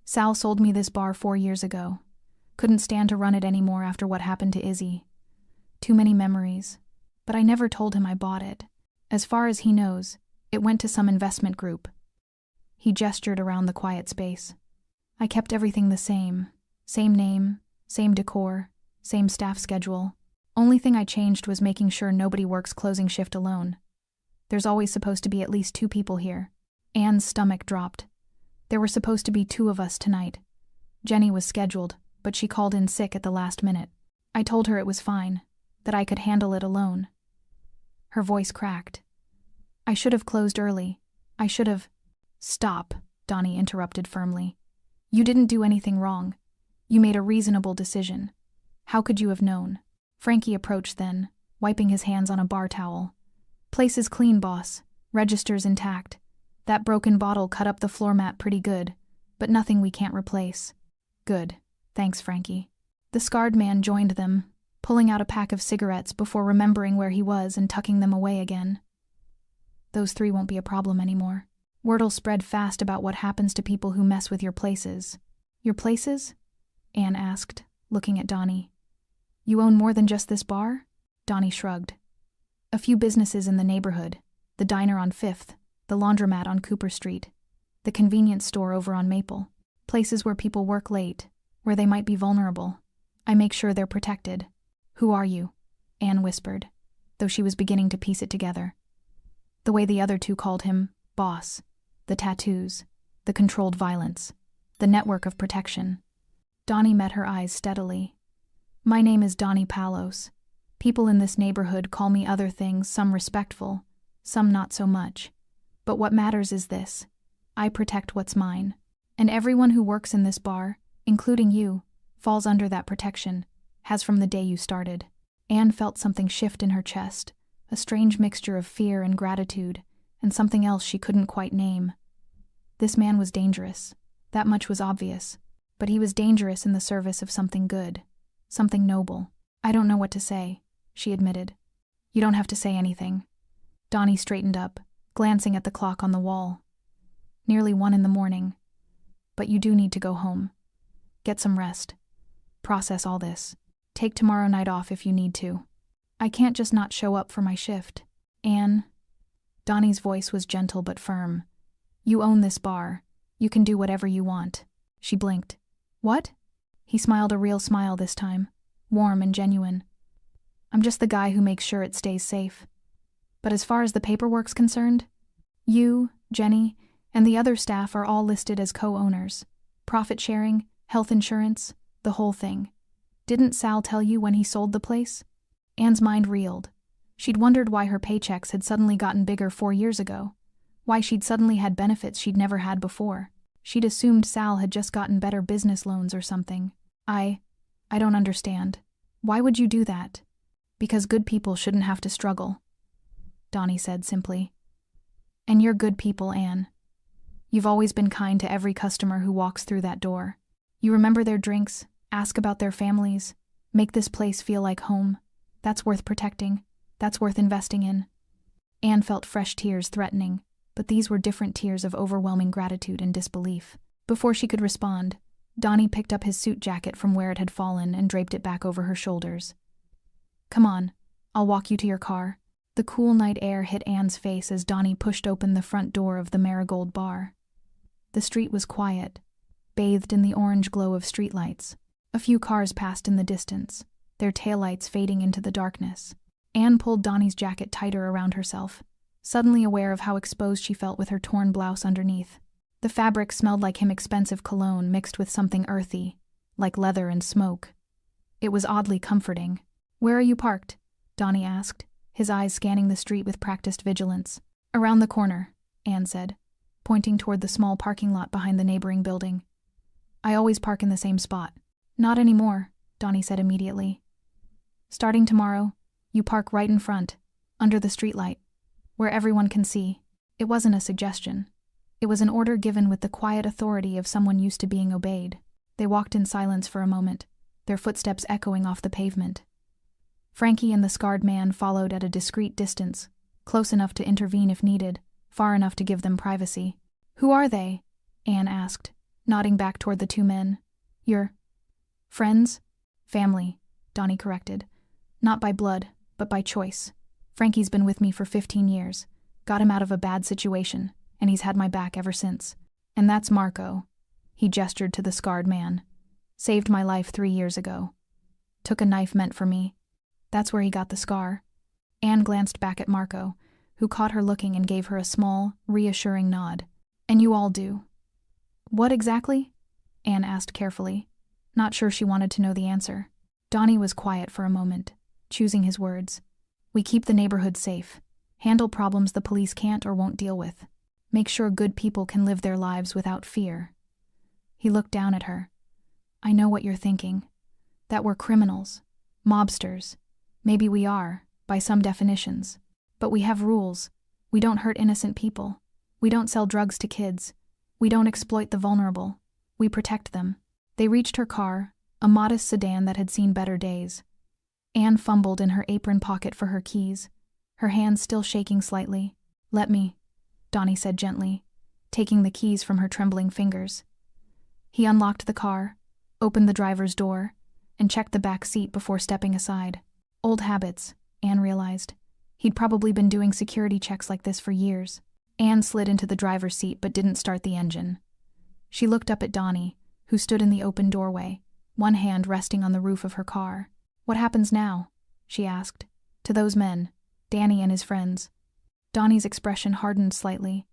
Sal sold me this bar 4 years ago. Couldn't stand to run it anymore after what happened to Izzy. Too many memories. But I never told him I bought it. As far as he knows, it went to some investment group. He gestured around the quiet space. I kept everything the same. Same name, same decor, same staff schedule. Only thing I changed was making sure nobody works closing shift alone. There's always supposed to be at least 2 people here. Anne's stomach dropped. There were supposed to be 2 of us tonight. Jenny was scheduled, but she called in sick at the last minute. I told her it was fine, that I could handle it alone. Her voice cracked. I should have closed early. I should have... Stop, Donnie interrupted firmly. You didn't do anything wrong. You made a reasonable decision. How could you have known? Frankie approached then, wiping his hands on a bar towel. Place is clean, boss. Register's intact. That broken bottle cut up the floor mat pretty good, but nothing we can't replace. Good. Thanks, Frankie. The scarred man joined them, pulling out a pack of cigarettes before remembering where he was and tucking them away again. Those 3 won't be a problem anymore. Word'll spread fast about what happens to people who mess with your places. Your places? Anne asked, looking at Donnie. You own more than just this bar? Donnie shrugged. A few businesses in the neighborhood, the diner on 5th, the laundromat on Cooper Street, the convenience store over on Maple. Places where people work late, where they might be vulnerable. I make sure they're protected. Who are you? Anne whispered, though she was beginning to piece it together. The way the other 2 called him, boss. The tattoos, the controlled violence, the network of protection. Donnie met her eyes steadily. My name is Donnie Palos. People in this neighborhood call me other things, some respectful, some not so much. But what matters is this. I protect what's mine. And everyone who works in this bar, including you, falls under that protection, has from the day you started. Anne felt something shift in her chest, a strange mixture of fear and gratitude, and something else she couldn't quite name. This man was dangerous. That much was obvious. But he was dangerous in the service of something good, something noble. I don't know what to say, she admitted. You don't have to say anything. Donnie straightened up, glancing at the clock on the wall. Nearly 1 a.m. But you do need to go home. Get some rest. Process all this. Take tomorrow night off if you need to. I can't just not show up for my shift. Anne. Donnie's voice was gentle but firm. You own this bar. You can do whatever you want. She blinked. What? He smiled a real smile this time, warm and genuine. I'm just the guy who makes sure it stays safe. But as far as the paperwork's concerned, you, Jenny, and the other staff are all listed as co-owners. Profit sharing, health insurance, the whole thing. Didn't Sal tell you when he sold the place? Anne's mind reeled. She'd wondered why her paychecks had suddenly gotten bigger 4 years ago. Why she'd suddenly had benefits she'd never had before. She'd assumed Sal had just gotten better business loans or something. I don't understand. Why would you do that? Because good people shouldn't have to struggle, Donnie said simply. And you're good people, Anne. You've always been kind to every customer who walks through that door. You remember their drinks, ask about their families, make this place feel like home. That's worth protecting. That's worth investing in. Anne felt fresh tears threatening, but these were different tears of overwhelming gratitude and disbelief. Before she could respond, Donnie picked up his suit jacket from where it had fallen and draped it back over her shoulders. Come on, I'll walk you to your car. The cool night air hit Anne's face as Donnie pushed open the front door of the Marigold bar. The street was quiet, bathed in the orange glow of streetlights. A few cars passed in the distance, their taillights fading into the darkness. Anne pulled Donnie's jacket tighter around herself, suddenly aware of how exposed she felt with her torn blouse underneath. The fabric smelled like him expensive cologne mixed with something earthy, like leather and smoke. It was oddly comforting. Where are you parked? Donnie asked, his eyes scanning the street with practiced vigilance. Around the corner, Anne said, pointing toward the small parking lot behind the neighboring building. I always park in the same spot. Not anymore, Donnie said immediately. Starting tomorrow, you park right in front, under the streetlight, where everyone can see. It wasn't a suggestion. It was an order given with the quiet authority of someone used to being obeyed. They walked in silence for a moment, their footsteps echoing off the pavement. Frankie and the scarred man followed at a discreet distance, close enough to intervene if needed, far enough to give them privacy. Who are they? Anne asked, nodding back toward the two men. Your friends? Family, Donnie corrected. Not by blood, but by choice. Frankie's been with me for 15 years, got him out of a bad situation, and he's had my back ever since. And that's Marco. He gestured to the scarred man. Saved my life 3 years ago. Took a knife meant for me. That's where he got the scar. Anne glanced back at Marco, who caught her looking and gave her a small, reassuring nod. And you all do. What exactly? Anne asked carefully, not sure she wanted to know the answer. Donnie was quiet for a moment, choosing his words. We keep the neighborhood safe. Handle problems the police can't or won't deal with. Make sure good people can live their lives without fear. He looked down at her. I know what you're thinking. That we're criminals. Mobsters. Maybe we are, by some definitions. But we have rules. We don't hurt innocent people. We don't sell drugs to kids. We don't exploit the vulnerable. We protect them. They reached her car, a modest sedan that had seen better days. Anne fumbled in her apron pocket for her keys, her hands still shaking slightly. Let me, Donnie said gently, taking the keys from her trembling fingers. He unlocked the car, opened the driver's door, and checked the back seat before stepping aside. Old habits, Anne realized. He'd probably been doing security checks like this for years. Anne slid into the driver's seat but didn't start the engine. She looked up at Donnie, who stood in the open doorway, one hand resting on the roof of her car. What happens now? She asked. To those men, Danny and his friends. Donnie's expression hardened slightly.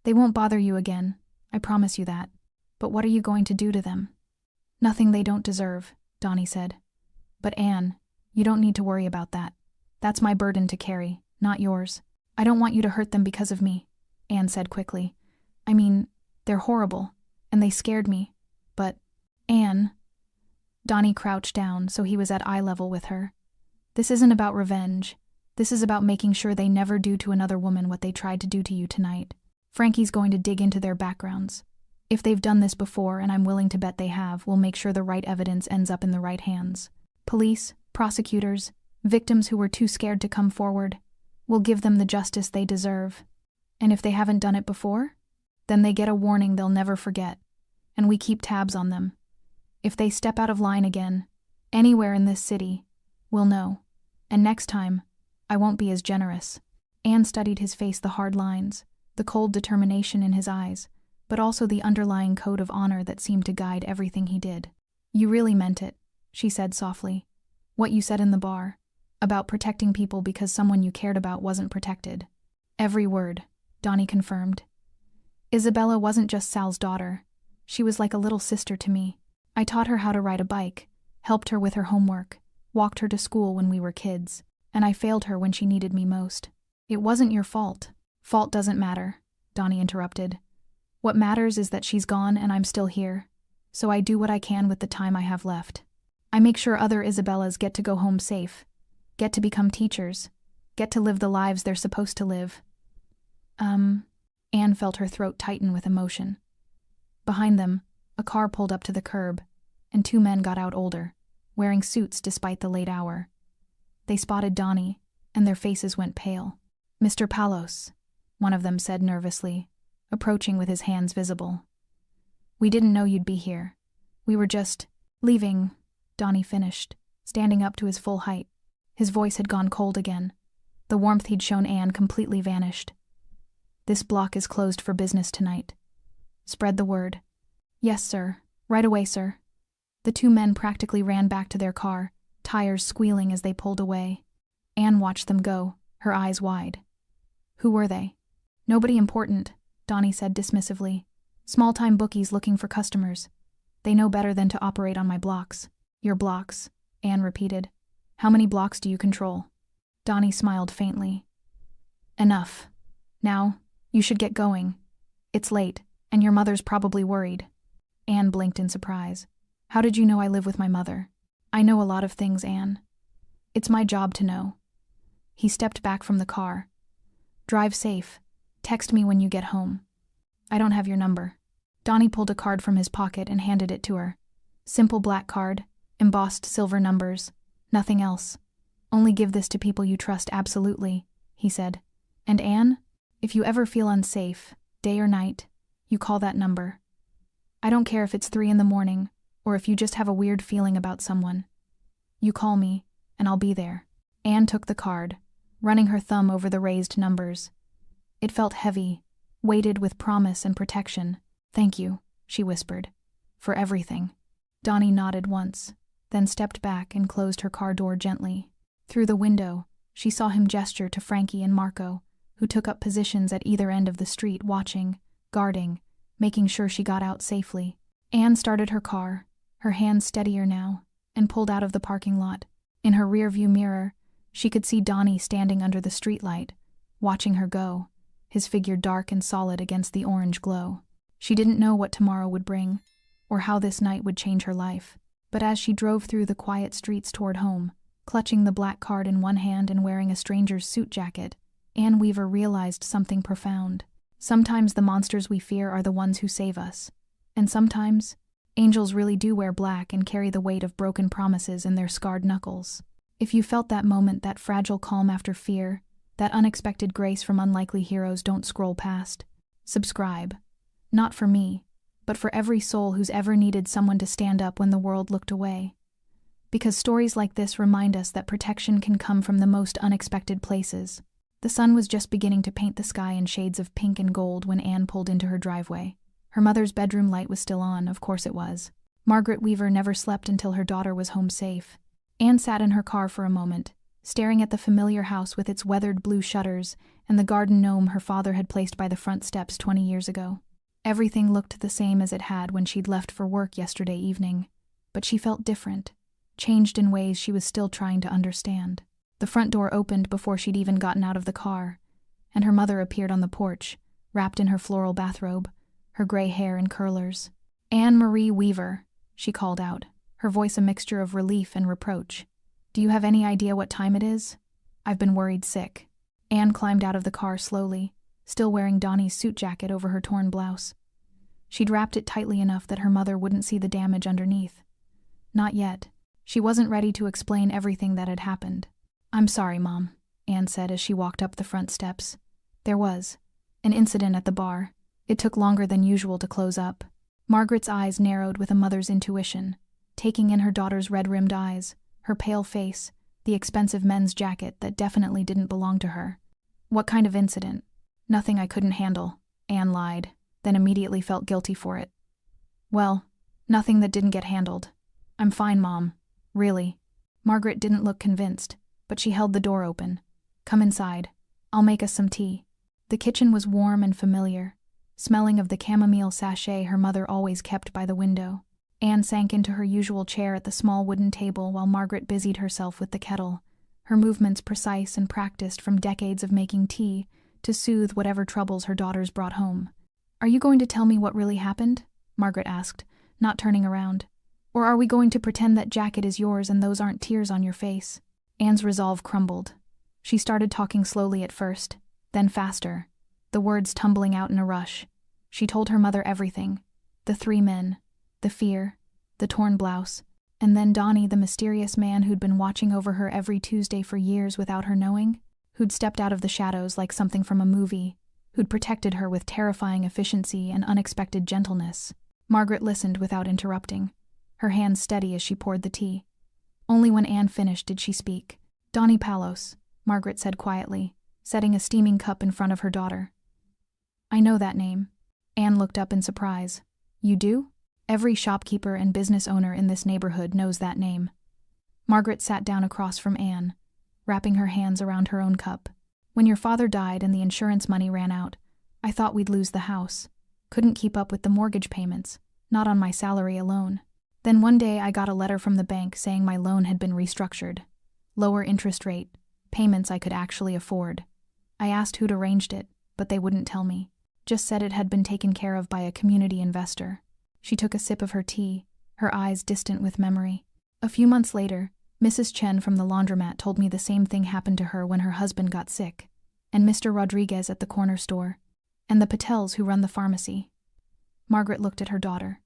They won't bother you again, I promise you that. But what are you going to do to them? Nothing they don't deserve, Donnie said. But Anne, you don't need to worry about that. That's my burden to carry, not yours. I don't want you to hurt them because of me, Anne said quickly. I mean, they're horrible, and they scared me. But, Anne... Donnie crouched down so he was at eye level with her. This isn't about revenge. This is about making sure they never do to another woman what they tried to do to you tonight. Frankie's going to dig into their backgrounds. If they've done this before, and I'm willing to bet they have, we'll make sure the right evidence ends up in the right hands. Police, prosecutors, victims who were too scared to come forward. We'll give them the justice they deserve. And if they haven't done it before, then they get a warning they'll never forget. And we keep tabs on them. If they step out of line again, anywhere in this city, we'll know. And next time, I won't be as generous. Anne studied his face, the hard lines, the cold determination in his eyes, but also the underlying code of honor that seemed to guide everything he did. You really meant it, she said softly. What you said in the bar, about protecting people because someone you cared about wasn't protected. Every word, Donnie confirmed. Isabella wasn't just Sal's daughter. She was like a little sister to me. I taught her how to ride a bike, helped her with her homework, walked her to school when we were kids, and I failed her when she needed me most. It wasn't your fault. Fault doesn't matter, Donnie interrupted. What matters is that she's gone and I'm still here, so I do what I can with the time I have left. I make sure other Isabellas get to go home safe, get to become teachers, get to live the lives they're supposed to live. Anne felt her throat tighten with emotion. Behind them, a car pulled up to the curb, and 2 men got out older, wearing suits despite the late hour. They spotted Donnie, and their faces went pale. "Mr. Palos," one of them said nervously, approaching with his hands visible. "We didn't know you'd be here. We were just leaving," Donnie finished, standing up to his full height. His voice had gone cold again. The warmth he'd shown Anne completely vanished. "This block is closed for business tonight. Spread the word." "Yes, sir. Right away, sir." The 2 men practically ran back to their car, tires squealing as they pulled away. Anne watched them go, her eyes wide. "Who were they?" "Nobody important," Donnie said dismissively. "Small-time bookies looking for customers. They know better than to operate on my blocks." "Your blocks," Anne repeated. "How many blocks do you control?" Donnie smiled faintly. "Enough. Now, you should get going. It's late, and your mother's probably worried." Anne blinked in surprise. "How did you know I live with my mother?" "I know a lot of things, Anne. It's my job to know." He stepped back from the car. "Drive safe. Text me when you get home." "I don't have your number." Donnie pulled a card from his pocket and handed it to her. Simple black card, embossed silver numbers, nothing else. "Only give this to people you trust absolutely," he said. "And Anne, if you ever feel unsafe, day or night, you call that number. I don't care if it's 3 a.m, or if you just have a weird feeling about someone. You call me, and I'll be there." Anne took the card, running her thumb over the raised numbers. It felt heavy, weighted with promise and protection. "Thank you," she whispered, "for everything." Donnie nodded once, then stepped back and closed her car door gently. Through the window, she saw him gesture to Frankie and Marco, who took up positions at either end of the street watching, guarding, making sure she got out safely. Anne started her car, her hands steadier now, and pulled out of the parking lot. In her rearview mirror, she could see Donnie standing under the streetlight, watching her go, his figure dark and solid against the orange glow. She didn't know what tomorrow would bring, or how this night would change her life. But as she drove through the quiet streets toward home, clutching the black card in one hand and wearing a stranger's suit jacket, Anne Weaver realized something profound. Sometimes the monsters we fear are the ones who save us. And sometimes, angels really do wear black and carry the weight of broken promises in their scarred knuckles. If you felt that moment, that fragile calm after fear, that unexpected grace from unlikely heroes, don't scroll past. Subscribe. Not for me, but for every soul who's ever needed someone to stand up when the world looked away. Because stories like this remind us that protection can come from the most unexpected places. The sun was just beginning to paint the sky in shades of pink and gold when Anne pulled into her driveway. Her mother's bedroom light was still on, of course it was. Margaret Weaver never slept until her daughter was home safe. Anne sat in her car for a moment, staring at the familiar house with its weathered blue shutters and the garden gnome her father had placed by the front steps 20 years ago. Everything looked the same as it had when she'd left for work yesterday evening, but she felt different, changed in ways she was still trying to understand. The front door opened before she'd even gotten out of the car, and her mother appeared on the porch, wrapped in her floral bathrobe, her gray hair in curlers. "Anne Marie Weaver," she called out, her voice a mixture of relief and reproach. "Do you have any idea what time it is? I've been worried sick." Anne climbed out of the car slowly, still wearing Donnie's suit jacket over her torn blouse. She'd wrapped it tightly enough that her mother wouldn't see the damage underneath. Not yet. She wasn't ready to explain everything that had happened. "I'm sorry, Mom," Anne said as she walked up the front steps. "There was an incident at the bar. It took longer than usual to close up." Margaret's eyes narrowed with a mother's intuition, taking in her daughter's red-rimmed eyes, her pale face, the expensive men's jacket that definitely didn't belong to her. "What kind of incident?" "Nothing I couldn't handle," Anne lied, then immediately felt guilty for it. "Well, nothing that didn't get handled. I'm fine, Mom. Really." Margaret didn't look convinced, but she held the door open. "Come inside. I'll make us some tea." The kitchen was warm and familiar, smelling of the chamomile sachet her mother always kept by the window. Anne sank into her usual chair at the small wooden table while Margaret busied herself with the kettle, her movements precise and practiced from decades of making tea to soothe whatever troubles her daughters brought home. "Are you going to tell me what really happened?" Margaret asked, not turning around. "Or are we going to pretend that jacket is yours and those aren't tears on your face?" Anne's resolve crumbled. She started talking slowly at first, then faster, the words tumbling out in a rush. She told her mother everything: the 3 men, the fear, the torn blouse, and then Donnie, the mysterious man who'd been watching over her every Tuesday for years without her knowing, who'd stepped out of the shadows like something from a movie, who'd protected her with terrifying efficiency and unexpected gentleness. Margaret listened without interrupting, her hands steady as she poured the tea. Only when Anne finished did she speak. "Donnie Palos," Margaret said quietly, setting a steaming cup in front of her daughter. "I know that name." Anne looked up in surprise. "You do?" "Every shopkeeper and business owner in this neighborhood knows that name." Margaret sat down across from Anne, wrapping her hands around her own cup. "When your father died and the insurance money ran out, I thought we'd lose the house. Couldn't keep up with the mortgage payments, not on my salary alone. Then one day I got a letter from the bank saying my loan had been restructured. Lower interest rate, payments I could actually afford. I asked who'd arranged it, but they wouldn't tell me. Just said it had been taken care of by a community investor." She took a sip of her tea, her eyes distant with memory. "A few months later, Mrs. Chen from the laundromat told me the same thing happened to her when her husband got sick, and Mr. Rodriguez at the corner store, and the Patels who run the pharmacy." Margaret looked at her daughter.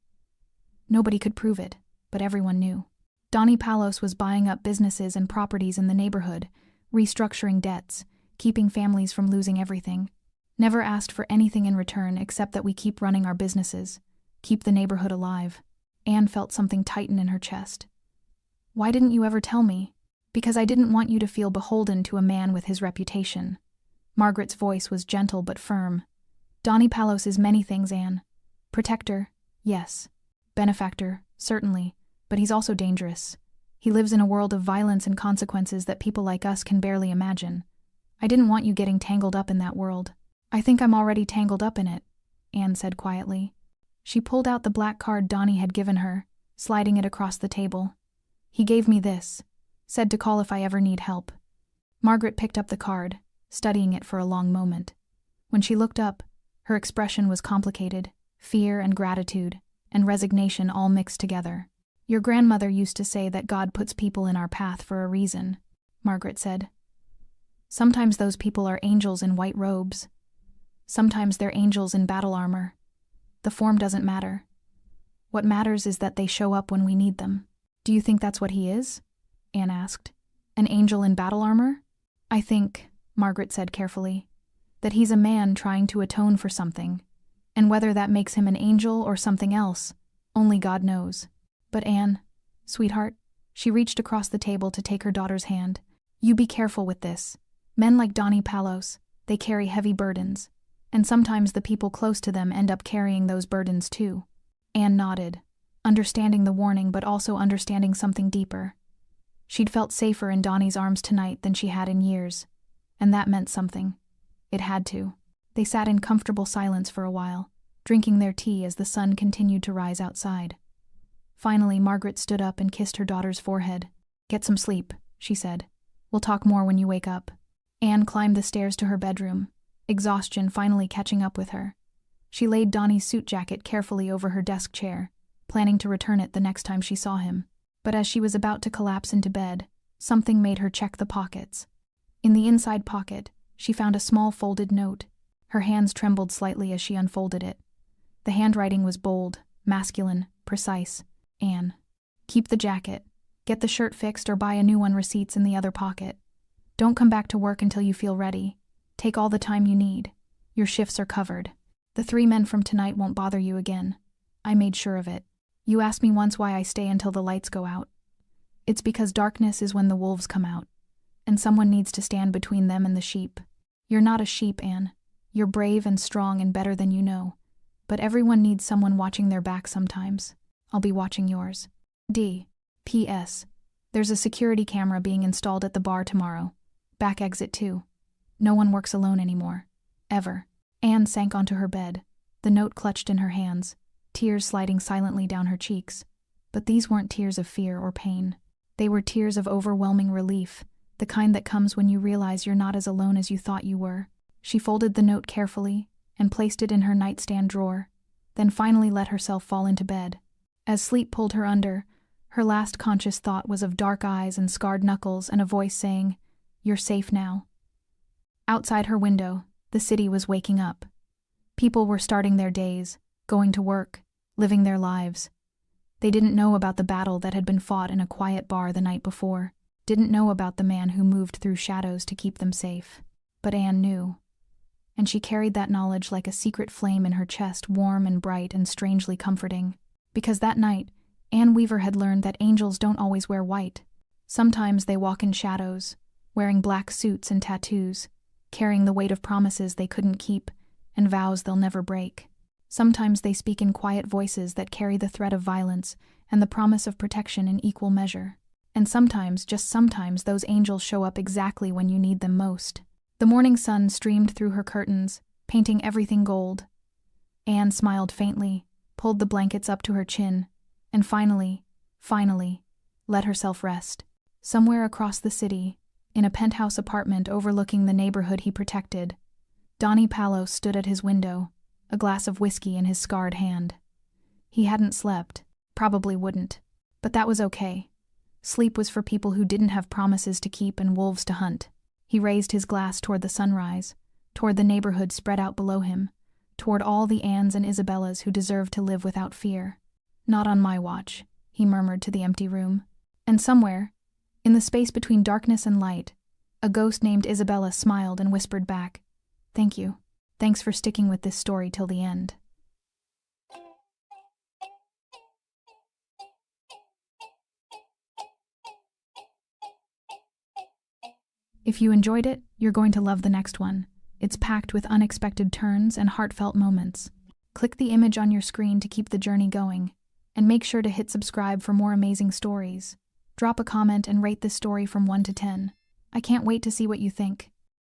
Nobody could prove it, but everyone knew. Donnie Palos was buying up businesses and properties in the neighborhood, restructuring debts, keeping families from losing everything. Never asked for anything in return except that we keep running our businesses, keep the neighborhood alive. Anne felt something tighten in her chest. "Why didn't you ever tell me?" "Because I didn't want you to feel beholden to a man with his reputation." Margaret's voice was gentle but firm. "Donnie Palos is many things, Anne. Protector, yes. Benefactor, certainly, but he's also dangerous. He lives in a world of violence and consequences that people like us can barely imagine. I didn't want you getting tangled up in that world." "I think I'm already tangled up in it," Anne said quietly. She pulled out the black card Donnie had given her, sliding it across the table. "He gave me this. Said to call if I ever need help." Margaret picked up the card, studying it for a long moment. When she looked up, her expression was complicated, fear and gratitude, and resignation all mixed together. "Your grandmother used to say that God puts people in our path for a reason," Margaret said. "Sometimes those people are angels in white robes. Sometimes they're angels in battle armor. The form doesn't matter. What matters is that they show up when we need them." "Do you think that's what he is?" Anne asked. "An angel in battle armor?" "I think," Margaret said carefully, "that he's a man trying to atone for something, and whether that makes him an angel or something else, only God knows. But Anne, sweetheart," she reached across the table to take her daughter's hand, "you be careful with this. Men like Donnie Palos, they carry heavy burdens, and sometimes the people close to them end up carrying those burdens too." Anne nodded, understanding the warning but also understanding something deeper. She'd felt safer in Donnie's arms tonight than she had in years, and that meant something. It had to. They sat in comfortable silence for a while, drinking their tea as the sun continued to rise outside. Finally, Margaret stood up and kissed her daughter's forehead. "Get some sleep," she said. "We'll talk more when you wake up." Anne climbed the stairs to her bedroom, exhaustion finally catching up with her. She laid Donnie's suit jacket carefully over her desk chair, planning to return it the next time she saw him. But as she was about to collapse into bed, something made her check the pockets. In the inside pocket, she found a small folded note. Her hands trembled slightly as she unfolded it. The handwriting was bold, masculine, precise. "Anne, keep the jacket. Get the shirt fixed or buy a new one. Receipts in the other pocket. Don't come back to work until you feel ready. Take all the time you need. Your shifts are covered. The 3 men from tonight won't bother you again. I made sure of it. You asked me once why I stay until the lights go out. It's because darkness is when the wolves come out, and someone needs to stand between them and the sheep. You're not a sheep, Anne. You're brave and strong and better than you know. But everyone needs someone watching their back sometimes. I'll be watching yours. P.S. There's a security camera being installed at the bar tomorrow. Back exit too. No one works alone anymore. Ever." Anne sank onto her bed, the note clutched in her hands, tears sliding silently down her cheeks. But these weren't tears of fear or pain. They were tears of overwhelming relief, the kind that comes when you realize you're not as alone as you thought you were. She folded the note carefully and placed it in her nightstand drawer, then finally let herself fall into bed. As sleep pulled her under, her last conscious thought was of dark eyes and scarred knuckles and a voice saying, "You're safe now." Outside her window, the city was waking up. People were starting their days, going to work, living their lives. They didn't know about the battle that had been fought in a quiet bar the night before, didn't know about the man who moved through shadows to keep them safe. But Anne knew. And she carried that knowledge like a secret flame in her chest, warm and bright and strangely comforting. Because that night, Anne Weaver had learned that angels don't always wear white. Sometimes they walk in shadows, wearing black suits and tattoos, carrying the weight of promises they couldn't keep and vows they'll never break. Sometimes they speak in quiet voices that carry the threat of violence and the promise of protection in equal measure. And sometimes, just sometimes, those angels show up exactly when you need them most. The morning sun streamed through her curtains, painting everything gold. Anne smiled faintly, pulled the blankets up to her chin, and finally, let herself rest. Somewhere across the city, in a penthouse apartment overlooking the neighborhood he protected, Donnie Palos stood at his window, a glass of whiskey in his scarred hand. He hadn't slept, probably wouldn't, but that was okay. Sleep was for people who didn't have promises to keep and wolves to hunt. He raised his glass toward the sunrise, toward the neighborhood spread out below him, toward all the Annes and Isabellas who deserved to live without fear. "Not on my watch," he murmured to the empty room. And somewhere, in the space between darkness and light, a ghost named Isabella smiled and whispered back, "Thank you. Thanks for sticking with this story till the end." If you enjoyed it, you're going to love the next one. It's packed with unexpected turns and heartfelt moments. Click the image on your screen to keep the journey going, and make sure to hit subscribe for more amazing stories. Drop a comment and rate this story from 1 to 10. I can't wait to see what you think.